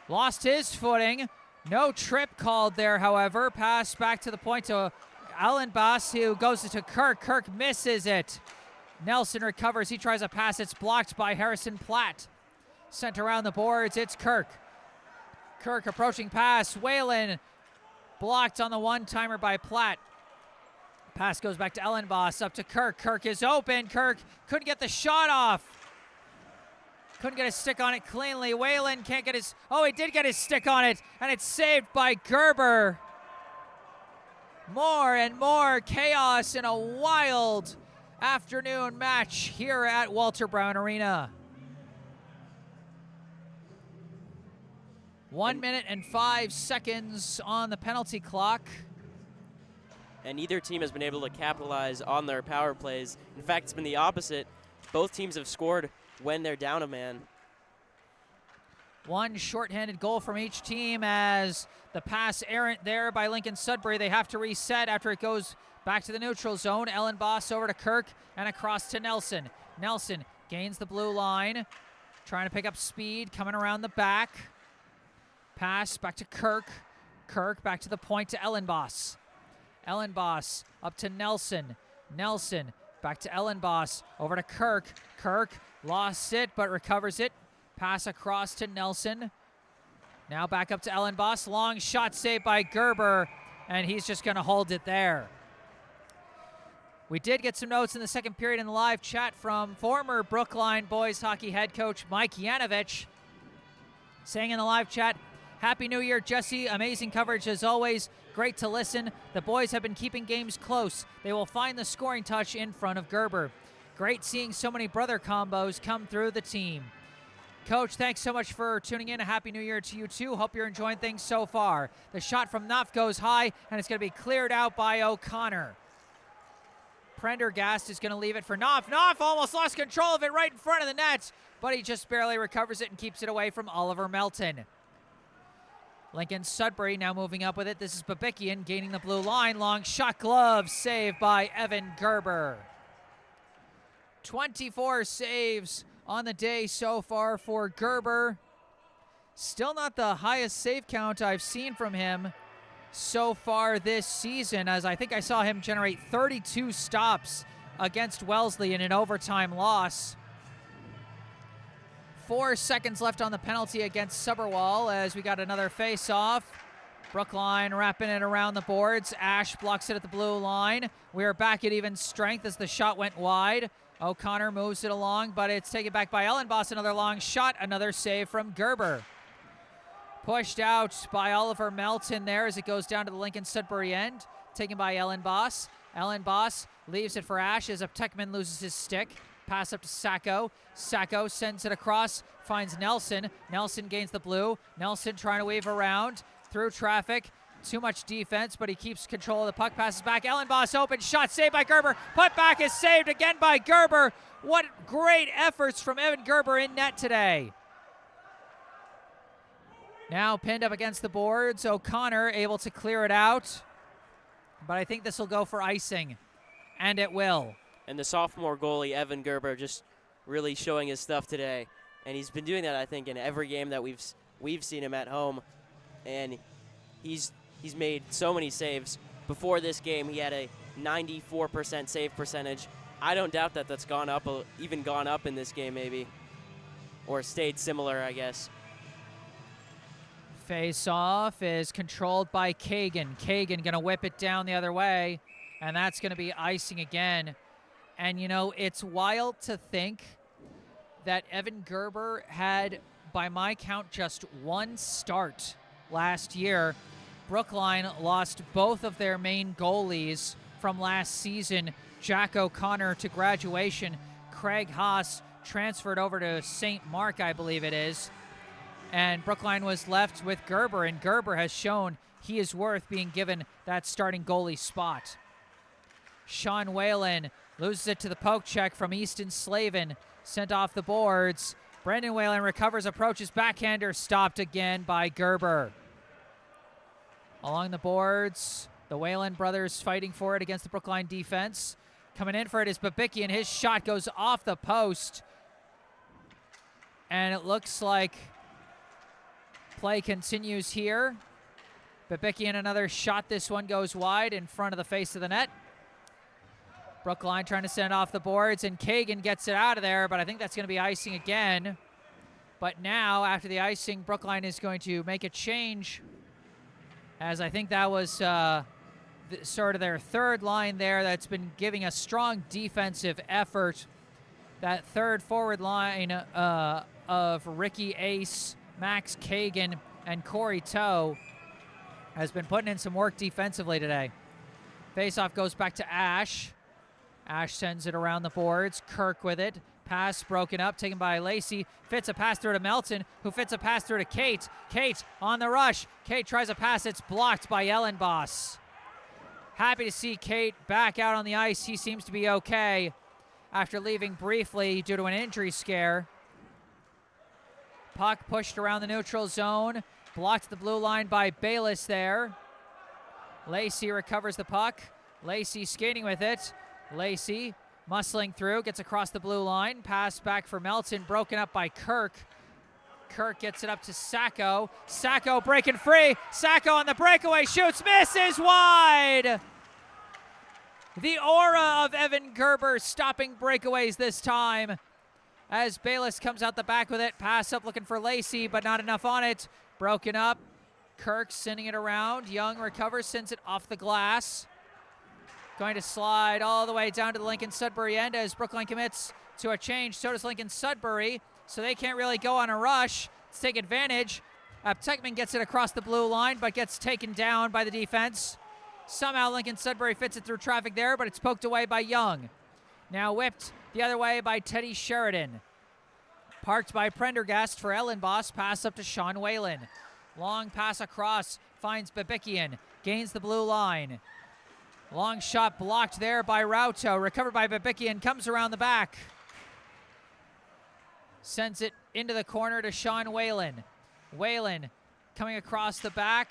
lost his footing. No trip called there, however. Pass back to the point to Allenbass, who goes to Kirk. Kirk misses it. Nelson recovers. He tries a pass. It's blocked by Harrison Platt. Sent around the boards. It's Kirk. Kirk approaching pass. Whalen blocked on the one-timer by Platt. Pass goes back to Ellenboss, up to Kirk. Kirk is open. Kirk couldn't get the shot off. Couldn't get his stick on it cleanly. Whalen can't get his... Oh, he did get his stick on it, and it's saved by Gerber. More and more chaos in a wild afternoon match here at Walter Brown Arena. 1 minute and 5 seconds on the penalty clock. And neither team has been able to capitalize on their power plays. In fact, it's been the opposite. Both teams have scored when they're down a man. One shorthanded goal from each team as the pass errant there by Lincoln-Sudbury. They have to reset after it goes back to the neutral zone. Ellenboss over to Kirk and across to Nelson. Nelson gains the blue line, trying to pick up speed, coming around the back. Pass back to Kirk. Kirk back to the point to Ellenboss. Ellenboss up to Nelson. Nelson back to Ellenboss. Over to Kirk. Kirk lost it but recovers it. Pass across to Nelson. Now back up to Ellenboss. Long shot saved by Gerber, and he's just going to hold it there. We did get some notes in the second period in the live chat from former Brookline boys hockey head coach Mike Yanovich, saying in the live chat, "Happy New Year, Jesse. Amazing coverage as always. Great to listen. The boys have been keeping games close. They will find the scoring touch in front of Gerber. Great seeing so many brother combos come through the team." Coach, thanks so much for tuning in. A Happy New Year to you too. Hope you're enjoying things so far. The shot from Knopf goes high, and it's going to be cleared out by O'Connor. Prendergast is going to leave it for Knopf. Knopf almost lost control of it right in front of the net, but he just barely recovers it and keeps it away from Oliver Melton. Lincoln-Sudbury now moving up with it. This is Babikian gaining the blue line. Long shot glove saved by Evan Gerber. 24 saves on the day so far for Gerber. Still not the highest save count I've seen from him so far this season, as I think I saw him generate 32 stops against Wellesley in an overtime loss. 4 seconds left on the penalty against Suberwall as we got another face-off. Brookline wrapping it around the boards. Ash blocks it at the blue line. We are back at even strength as the shot went wide. O'Connor moves it along, but it's taken back by Ellenboss. Another long shot, another save from Gerber. Pushed out by Oliver Melton there as it goes down to the Lincoln-Sudbury end. Taken by Ellenboss. Ellenboss leaves it for Ash as Uptekman loses his stick. Pass up to Sacco. Sacco sends it across, finds Nelson. Nelson gains the blue. Nelson trying to weave around through traffic. Too much defense, but he keeps control of the puck. Passes back. Ellenboss open shot saved by Gerber. Put back is saved again by Gerber. What great efforts from Evan Gerber in net today. Now pinned up against the boards. O'Connor able to clear it out. But I think this will go for icing. And it will. And the sophomore goalie, Evan Gerber, just really showing his stuff today. And he's been doing that, I think, in every game that we've seen him at home. And he's made so many saves. Before this game, he had a 94% save percentage. I don't doubt that that's gone up, even gone up in this game maybe. Or stayed similar, I guess. Face-off is controlled by Kagan. Kagan going to whip it down the other way, and that's going to be icing again. And, you know, it's wild to think that Evan Gerber had, by my count, just one start last year. Brookline lost both of their main goalies from last season. Jack O'Connor to graduation. Craig Haas transferred over to St. Mark, I believe it is. And Brookline was left with Gerber, and Gerber has shown he is worth being given that starting goalie spot. Sean Whalen loses it to the poke check from Easton Slavin, sent off the boards. Brendan Whalen recovers, approaches, backhander, stopped again by Gerber. Along the boards, the Whalen brothers fighting for it against the Brookline defense. Coming in for it is Babicki, and his shot goes off the post. And it looks like play continues here. Babicki and another shot. This one goes wide in front of the face of the net. Brookline trying to send off the boards, and Kagan gets it out of there, but I think that's going to be icing again. But now, after the icing, Brookline is going to make a change, as I think that was sort of their third line there that's been giving a strong defensive effort. That third forward line of Ricky Ace, Max Kagan, and Corey Toe has been putting in some work defensively today. Faceoff goes back to Ash. Ash sends it around the boards. Kirk with it. Pass broken up, taken by Lacey. Fits a pass through to Melton, who fits a pass through to Kate. Kate on the rush. Kate tries a pass. It's blocked by Ellenboss. Happy to see Kate back out on the ice. He seems to be okay after leaving briefly due to an injury scare. Puck pushed around the neutral zone. Blocked at the blue line by Bayless there. Lacey recovers the puck. Lacey skating with it. Lacey muscling through, gets across the blue line. Pass back for Melton, broken up by Kirk. Kirk gets it up to Sacco. Sacco breaking free. Sacco on the breakaway, shoots, misses wide. The aura of Evan Gerber stopping breakaways this time. As Bayless comes out the back with it. Pass up looking for Lacey, but not enough on it. Broken up. Kirk sending it around. Young recovers, sends it off the glass. Going to slide all the way down to the Lincoln-Sudbury end as Brookline commits to a change. So does Lincoln-Sudbury, so they can't really go on a rush. Let's take advantage. Aptekman gets it across the blue line, but gets taken down by the defense. Somehow Lincoln-Sudbury fits it through traffic there, but it's poked away by Young. Now whipped the other way by Teddy Sheridan. Parked by Prendergast for Ellenboss. Pass up to Sean Whalen. Long pass across, finds Babikian. Gains the blue line. Long shot blocked there by Rauto. Recovered by Babikian, comes around the back. Sends it into the corner to Sean Whalen. Whalen coming across the back.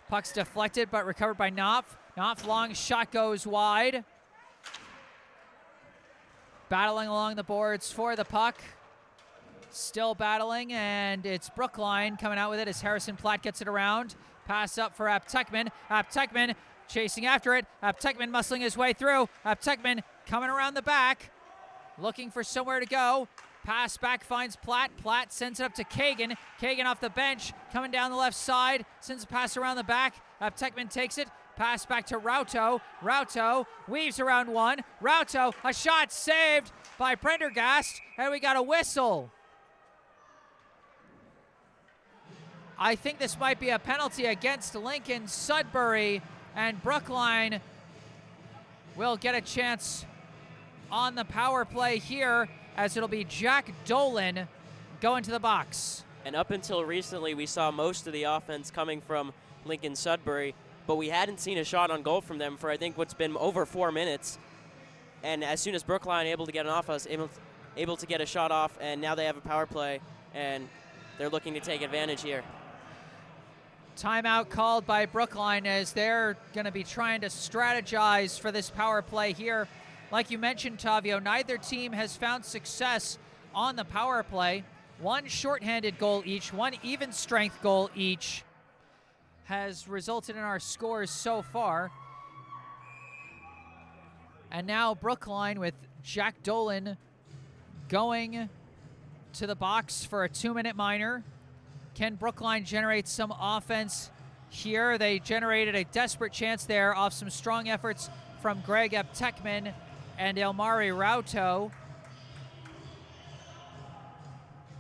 Puck's deflected, but recovered by Knopf. Knopf, long shot goes wide. Battling along the boards for the puck. Still battling, and it's Brookline coming out with it as Harrison Platt gets it around. Pass up for Aptekman. Aptekman chasing after it. Aptekman muscling his way through. Aptekman coming around the back, looking for somewhere to go. Pass back finds Platt. Platt sends it up to Kagan. Kagan off the bench, coming down the left side. Sends a pass around the back. Aptekman takes it. Pass back to Rauto. Rauto weaves around one. Rauto, a shot saved by Prendergast, and we got a whistle. I think this might be a penalty against Lincoln-Sudbury, and Brookline will get a chance on the power play here, as it'll be Jack Dolan going to the box. And up until recently, we saw most of the offense coming from Lincoln-Sudbury, but we hadn't seen a shot on goal from them for, I think, what's been over 4 minutes. And as soon as Brookline able to get an offense, able to get a shot off, and now they have a power play, and they're looking to take advantage here. Timeout called by Brookline as they're going to be trying to strategize for this power play here. Like you mentioned, Tavio, neither team has found success on the power play. One shorthanded goal each, one even strength goal each has resulted in our scores so far. And now Brookline with Jack Dolan going to the box for a 2-minute minor. Can Brookline generate some offense here? They generated a desperate chance there off some strong efforts from Greg Aptekman and Elmari Rauto.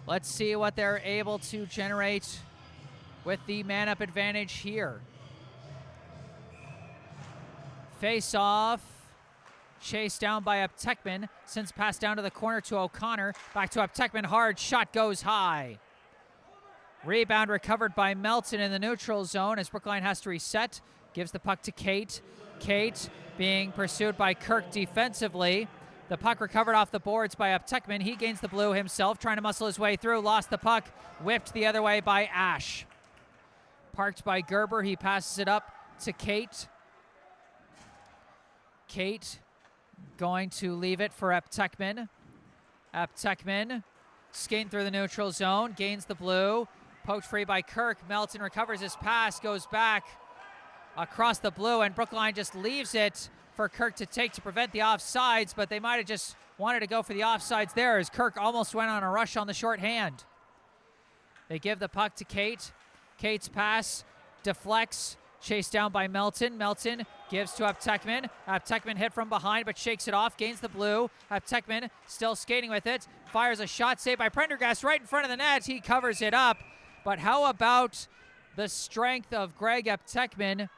Let's see what they're able to generate with the man-up advantage here. Face-off. Chased down by Aptekman. Sends pass down to the corner to O'Connor. Back to Aptekman. Hard shot goes high. Rebound recovered by Melton in the neutral zone as Brookline has to reset. Gives the puck to Kate. Kate being pursued by Kirk defensively. The puck recovered off the boards by Aptekman. He gains the blue himself, trying to muscle his way through. Lost the puck. Whipped the other way by Ash. Parked by Gerber. He passes it up to Kate. Kate going to leave it for Aptekman. Aptekman skating through the neutral zone. Gains the blue. Poked free by Kirk. Melton recovers his pass, goes back across the blue, and Brookline just leaves it for Kirk to take to prevent the offsides, but they might have just wanted to go for the offsides there as Kirk almost went on a rush on the shorthand. They give the puck to Kate. Kate's pass deflects, chased down by Melton. Melton gives to Aptekman. Aptekman hit from behind but shakes it off, gains the blue. Aptekman still skating with it, fires a shot saved by Prendergast right in front of the net. He covers it up. But how about the strength of Greg Aptekman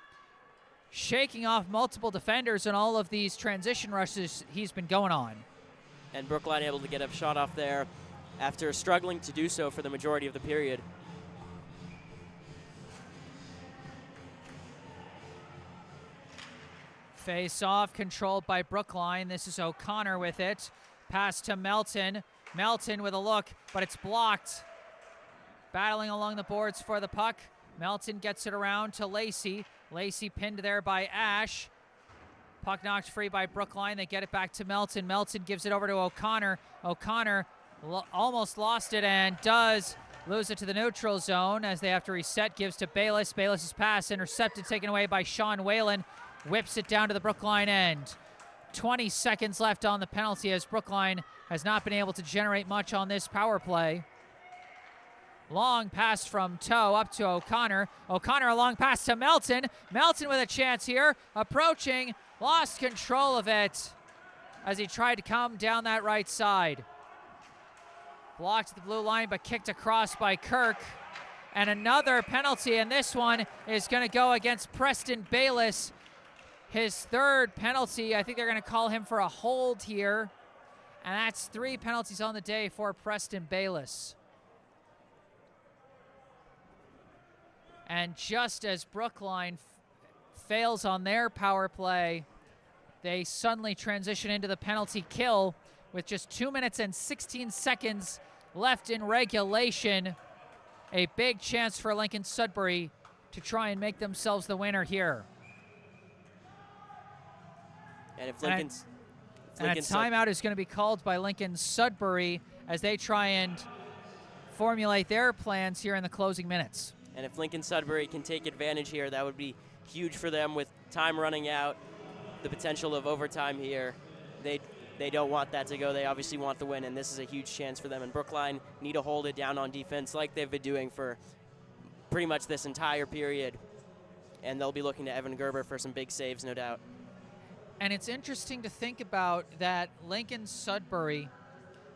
shaking off multiple defenders in all of these transition rushes he's been going on? And Brookline able to get a shot off there after struggling to do so for the majority of the period. Face off, controlled by Brookline. This is O'Connor with it. Pass to Melton. Melton with a look, but it's blocked. Battling along the boards for the puck. Melton gets it around to Lacey. Lacey pinned there by Ash. Puck knocked free by Brookline. They get it back to Melton. Melton gives it over to O'Connor. O'Connor almost lost it and does lose it to the neutral zone as they have to reset. Gives to Bayless. Bayless's pass intercepted, taken away by Sean Whalen. Whips it down to the Brookline end. 20 seconds left on the penalty as Brookline has not been able to generate much on this power play. Long pass from Toe up to O'Connor. O'Connor a long pass to Melton. Melton with a chance here. Approaching. Lost control of it as he tried to come down that right side. Blocked at the blue line but kicked across by Kirk. And another penalty, and this one is going to go against Preston Bayless. His third penalty. I think they're going to call him for a hold here. And that's 3 penalties on the day for Preston Bayless. And just as Brookline fails on their power play, they suddenly transition into the penalty kill with just 2 minutes and 16 seconds left in regulation. A big chance for Lincoln-Sudbury to try and make themselves the winner here. And if a timeout is going to be called by Lincoln-Sudbury as they try and formulate their plans here in the closing minutes. And if Lincoln-Sudbury can take advantage here, that would be huge for them with time running out, the potential of overtime here. They don't want that to go. They obviously want the win, and this is a huge chance for them. And Brookline need to hold it down on defense like they've been doing for pretty much this entire period. And they'll be looking to Evan Gerber for some big saves, no doubt. And it's interesting to think about that Lincoln-Sudbury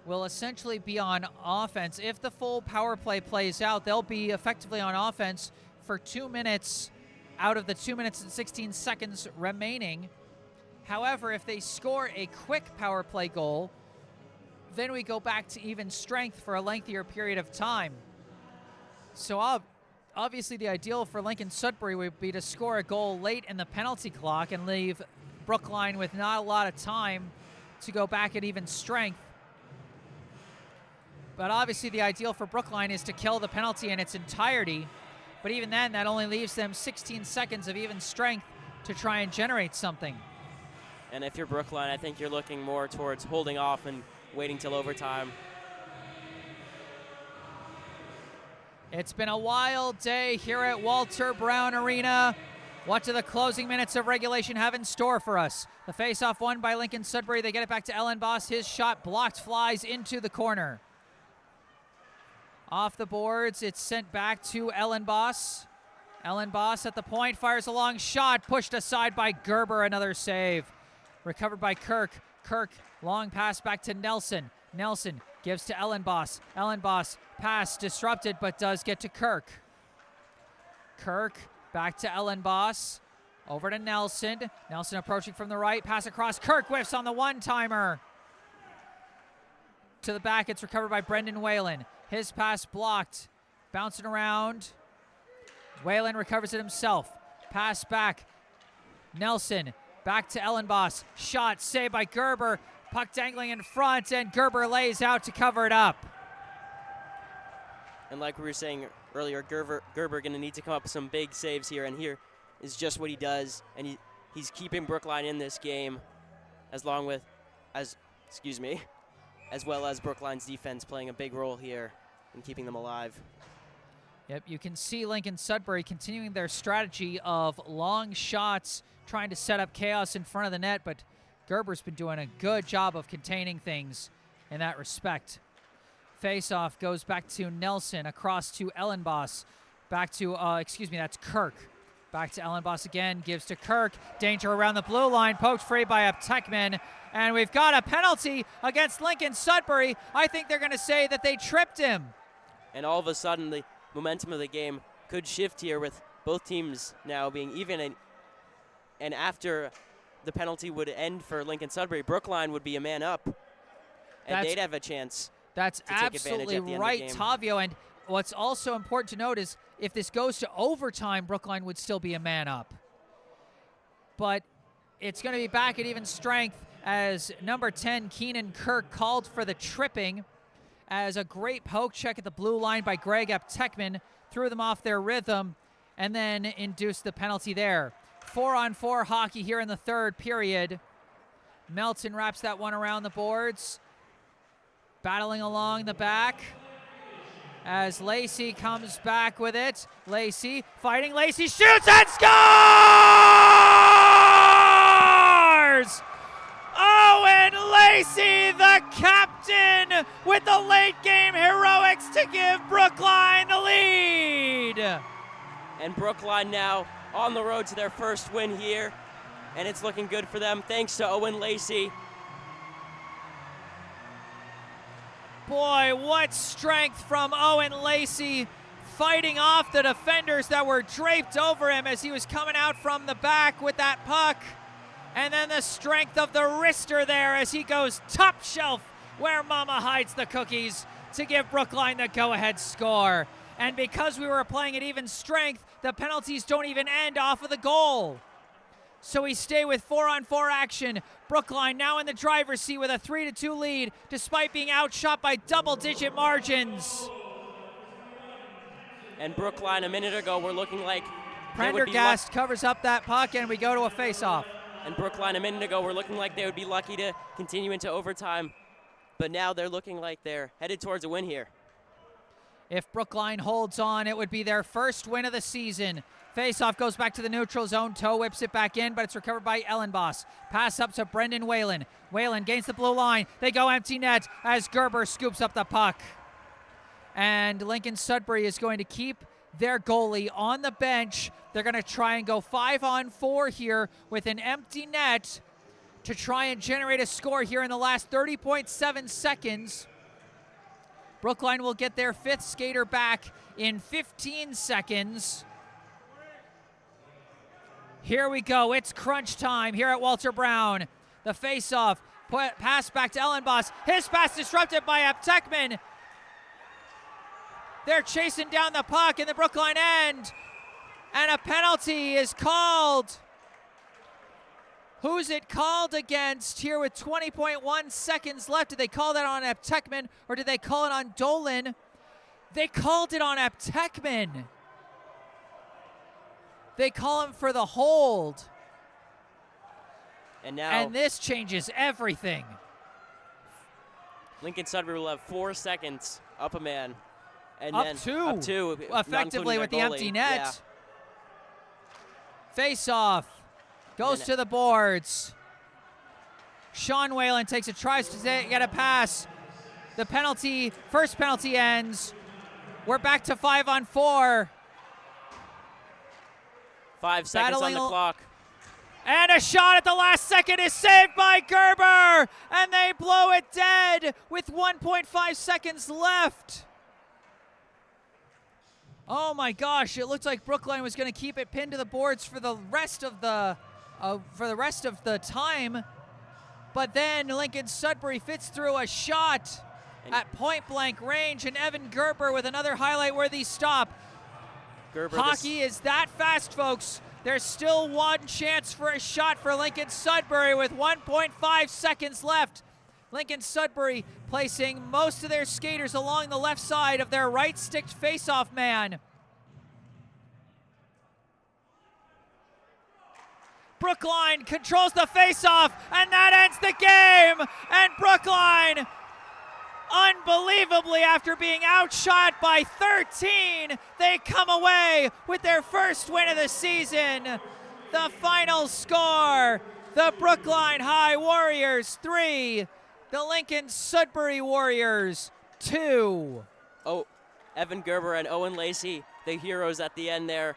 will essentially be on offense. If the full power play plays out, they'll be effectively on offense for 2 minutes out of the 2 minutes and 16 seconds remaining. However, if they score a quick power play goal, then we go back to even strength for a lengthier period of time. So obviously the ideal for Lincoln-Sudbury would be to score a goal late in the penalty clock and leave Brookline with not a lot of time to go back at even strength. But obviously the ideal for Brookline is to kill the penalty in its entirety. But even then, that only leaves them 16 seconds of even strength to try and generate something. And if you're Brookline, I think you're looking more towards holding off and waiting till overtime. It's been a wild day here at Walter Brown Arena. What do the closing minutes of regulation have in store for us? The faceoff won by Lincoln-Sudbury. They get it back to Ellen Boss. His shot blocked, flies into the corner. Off the boards, it's sent back to Ellen Boss. Ellen Boss at the point, fires a long shot, pushed aside by Gerber, another save. Recovered by Kirk. Kirk, long pass back to Nelson. Nelson gives to Ellen Boss. Ellen Boss, pass disrupted, but does get to Kirk. Kirk, back to Ellen Boss. Over to Nelson. Nelson approaching from the right, pass across. Kirk whiffs on the one-timer. To the back, it's recovered by Brendan Whalen. His pass blocked. Bouncing around. Whalen recovers it himself. Pass back. Nelson back to Ellen Boss. Shot saved by Gerber. Puck dangling in front, and Gerber lays out to cover it up. And like we were saying earlier, Gerber going to need to come up with some big saves here, and here is just what he does. And he's keeping Brookline in this game, as well as Brookline's defense playing a big role here in keeping them alive. Yep, you can see Lincoln-Sudbury continuing their strategy of long shots, trying to set up chaos in front of the net, but Gerber's been doing a good job of containing things in that respect. Face-off goes back to Nelson, across to Ellenboss, back to, that's Kirk. Back to Ellenboss again, gives to Kirk. Danger around the blue line, poked free by Aptekman. And we've got a penalty against Lincoln-Sudbury. I think they're going to say that they tripped him. And all of a sudden, the momentum of the game could shift here with both teams now being even. And after the penalty would end for Lincoln-Sudbury, Brookline would be a man up. And they'd have a chance. That's absolutely right, Tavio. And what's also important to note is if this goes to overtime, Brookline would still be a man up. But it's going to be back at even strength as number 10, Keenan Kirk, called for the tripping as a great poke check at the blue line by Greg Aptekman threw them off their rhythm and then induced the penalty there. 4-on-4 hockey here in the third period. Melton wraps that one around the boards. battling along the back as Lacey comes back with it. Lacey fighting, Lacey shoots and scores! Owen Lacey, the captain, with the late game heroics to give Brookline the lead. And Brookline now on the road to their first win here, and it's looking good for them thanks to Owen Lacey. Boy, what strength from Owen Lacey, fighting off the defenders that were draped over him as he was coming out from the back with that puck. And then the strength of the wrister there as he goes top shelf where mama hides the cookies to give Brookline the go-ahead score. And because we were playing at even strength, the penalties don't even end off of the goal. So we stay with 4-on-4 action. Brookline now in the driver's seat with a 3-2 lead despite being outshot by double-digit margins. And Brookline a minute ago were looking like Prendergast covers up that puck and we go to a face-off. And Brookline a minute ago were looking like they would be lucky to continue into overtime. But now they're looking like they're headed towards a win here. If Brookline holds on, it would be their first win of the season. Face-off goes back to the neutral zone. Toe whips it back in, but it's recovered by Ellenboss. Pass up to Brendan Whalen. Whalen gains the blue line. They go empty net as Gerber scoops up the puck. And Lincoln-Sudbury is going to keep their goalie on the bench. They're going to try and go 5-on-4 here with an empty net to try and generate a score here in the last 30.7 seconds. Brookline will get their fifth skater back in 15 seconds. Here we go. It's crunch time here at Walter Brown. The face-off. Pass back to Ellenboss. His pass disrupted by Aptekman. They're chasing down the puck in the Brookline end. And a penalty is called. Who's it called against here with 20.1 seconds left? Did they call that on Aptekman or did they call it on Dolan? They called it on Aptekman. They call him for the hold. And this changes everything. Lincoln-Sudbury will have 4 seconds up a man. And up then two. Up two. Effectively with the empty net. Yeah. Face-off. Goes to the boards. Sean Whalen takes a tries to get a pass. The penalty, first penalty ends. We're back to 5-on-4. 5 seconds on the clock. And a shot at the last second is saved by Gerber. And they blow it dead with 1.5 seconds left. Oh my gosh, it looked like Brookline was going to keep it pinned to the boards for the rest of the time. But then Lincoln-Sudbury fits through a shot at point-blank range, and Evan Gerber with another highlight-worthy stop. Hockey is that fast, folks. There's still one chance for a shot for Lincoln-Sudbury with 1.5 seconds left. Lincoln-Sudbury placing most of their skaters along the left side of their right-sticked face-off man. Brookline controls the face-off, and that ends the game. And Brookline, unbelievably, after being outshot by 13, they come away with their first win of the season. The final score, the Brookline High Warriors 3, the Lincoln-Sudbury Warriors 2. Oh, Evan Gerber and Owen Lacey, the heroes at the end there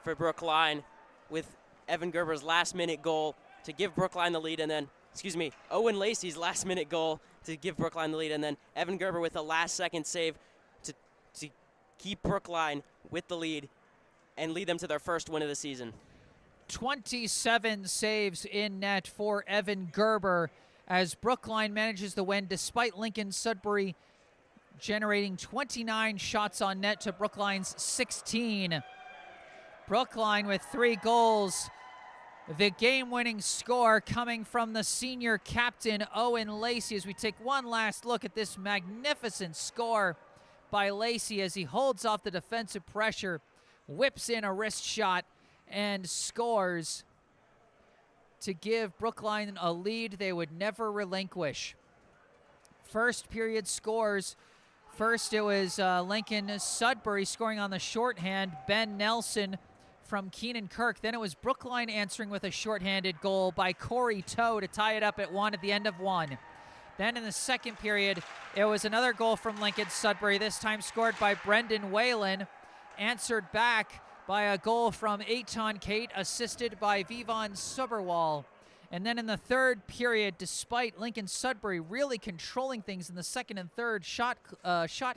for Brookline, with Evan Gerber's last-minute goal to give Brookline the lead, and then, Owen Lacey's last-minute goal to give Brookline the lead, and then Evan Gerber with a last-second save to keep Brookline with the lead and lead them to their first win of the season. 27 saves in net for Evan Gerber as Brookline manages the win despite Lincoln-Sudbury generating 29 shots on net to Brookline's 16. Brookline with 3 goals. The game-winning score coming from the senior captain, Owen Lacey, as we take one last look at this magnificent score by Lacey as he holds off the defensive pressure, whips in a wrist shot, and scores to give Brookline a lead they would never relinquish. first period scores. First, it was Lincoln-Sudbury scoring on the shorthand, Ben Nelson from Keenan Kirk. Then it was Brookline answering with a shorthanded goal by Corey Toe to tie it up at 1 at the end of 1. Then in the second period, it was another goal from Lincoln-Sudbury, this time scored by Brendan Whalen, answered back by a goal from Eitan Kate, assisted by Vivon Suberwal. And then in the third period, despite Lincoln-Sudbury really controlling things in the second and third shot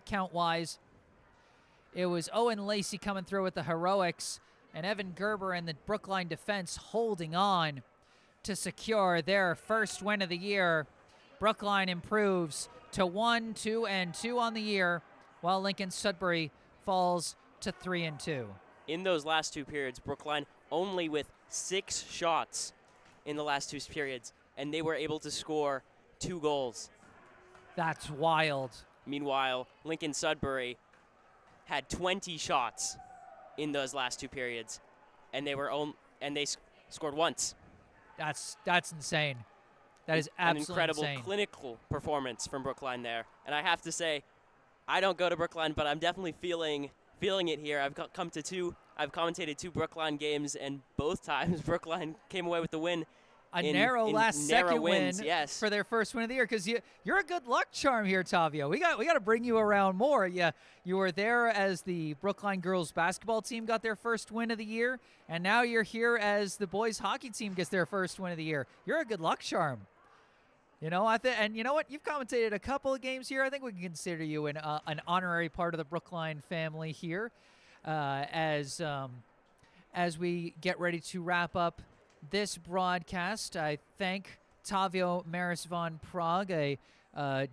count-wise, it was Owen Lacey coming through with the heroics, and Evan Gerber and the Brookline defense holding on to secure their first win of the year. Brookline improves to 1-2-2 on the year, while Lincoln-Sudbury falls to 3-2. In those last two periods, Brookline only with 6 shots in the last 2 periods, and they were able to score 2 goals. That's wild. Meanwhile, Lincoln-Sudbury had 20 shots in those last 2 periods, and they scored once. That's insane. That is absolutely an incredible insane. Clinical performance from Brookline there. And I have to say, I don't go to Brookline, but I'm definitely feeling it here. I've commentated 2 Brookline games, and both times Brookline came away with the win. Narrow last-second win yes. for their first win of the year, because you're a good luck charm here, Tavio. We got to bring you around more. Yeah, you were there as the Brookline girls basketball team got their first win of the year, and now you're here as the boys hockey team gets their first win of the year. You're a good luck charm. You know, and you know what? You've commentated a couple of games here. I think we can consider you an honorary part of the Brookline family here, as we get ready to wrap up this broadcast. I thank Tavio Maris von Prague, a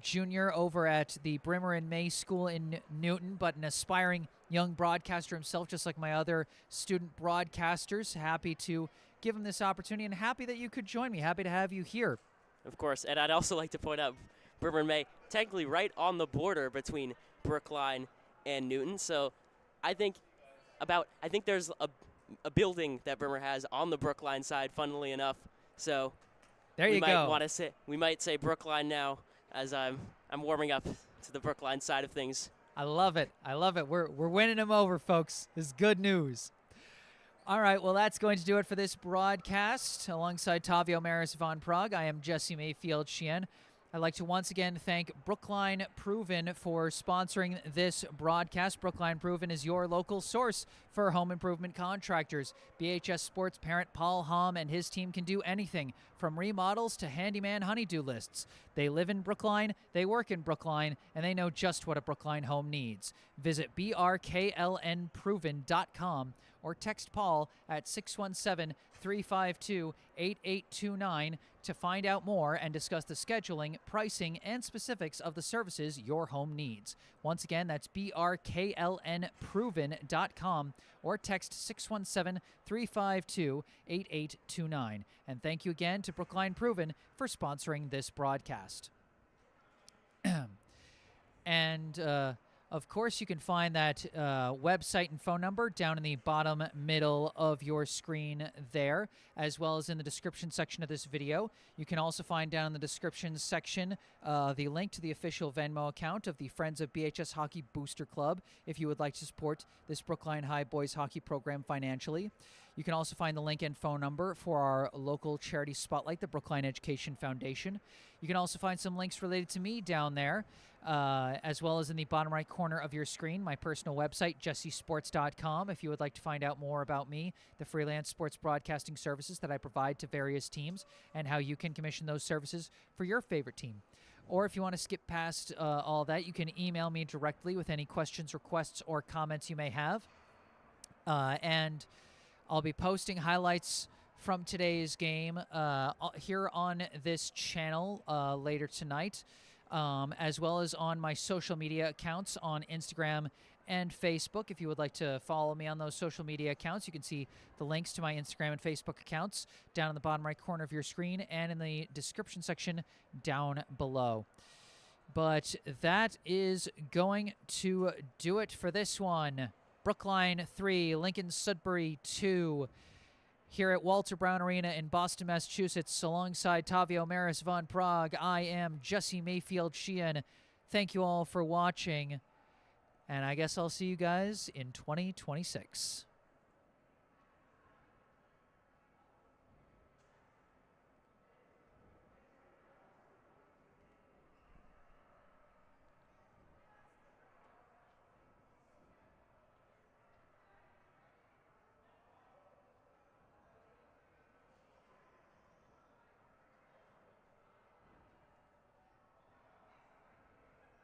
junior over at the Brimmer and May School in Newton, but an aspiring young broadcaster himself, just like my other student broadcasters. Happy to give him this opportunity, and happy that you could join me. Happy to have you here. Of course, and I'd also like to point out Brimmer and May, technically right on the border between Brookline and Newton. So I think there's a building that Brimmer has on the Brookline side, funnily enough. So there you go. We might say Brookline now, as I'm warming up to the Brookline side of things. I love it. We're winning them over, folks. This is good news. All right, well, that's going to do it for this broadcast. Alongside Tavio Maris von Prague, I am Jesse Mayfield-Sheehan. I'd like to once again thank Brookline Proven for sponsoring this broadcast. Brookline Proven is your local source for home improvement contractors. BHS Sports parent Paul Hom and his team can do anything from remodels to handyman honey-do lists. They live in Brookline, they work in Brookline, and they know just what a Brookline home needs. Visit brklnproven.com or text Paul at 617-352-8829 to find out more and discuss the scheduling, pricing, and specifics of the services your home needs. Once again, that's brklnproven.com or text 617-352-8829. And thank you again to Brookline Proven for sponsoring this broadcast. And, of course, you can find that website and phone number down in the bottom middle of your screen there, as well as in the description section of this video. You can also find down in the description section the link to the official Venmo account of the Friends of BHS Hockey Booster Club if you would like to support this Brookline High boys hockey program financially. You can also find the link and phone number for our local charity spotlight, the Brookline Education Foundation. You can also find some links related to me down there, as well as in the bottom right corner of your screen, my personal website, jessesports.com, if you would like to find out more about me, the freelance sports broadcasting services that I provide to various teams, and how you can commission those services for your favorite team. Or if you want to skip past all that, you can email me directly with any questions, requests, or comments you may have. And I'll be posting highlights from today's game here on this channel later tonight, as well as on my social media accounts on Instagram and Facebook. If you would like to follow me on those social media accounts, you can see the links to my Instagram and Facebook accounts down in the bottom right corner of your screen and in the description section down below. But that is going to do it for this one. Brookline 3, Lincoln-Sudbury 2. here at Walter Brown Arena in Boston, Massachusetts, alongside Tavio Maris von Prague. I am Jesse Mayfield-Sheehan. Thank you all for watching, and I guess I'll see you guys in 2026.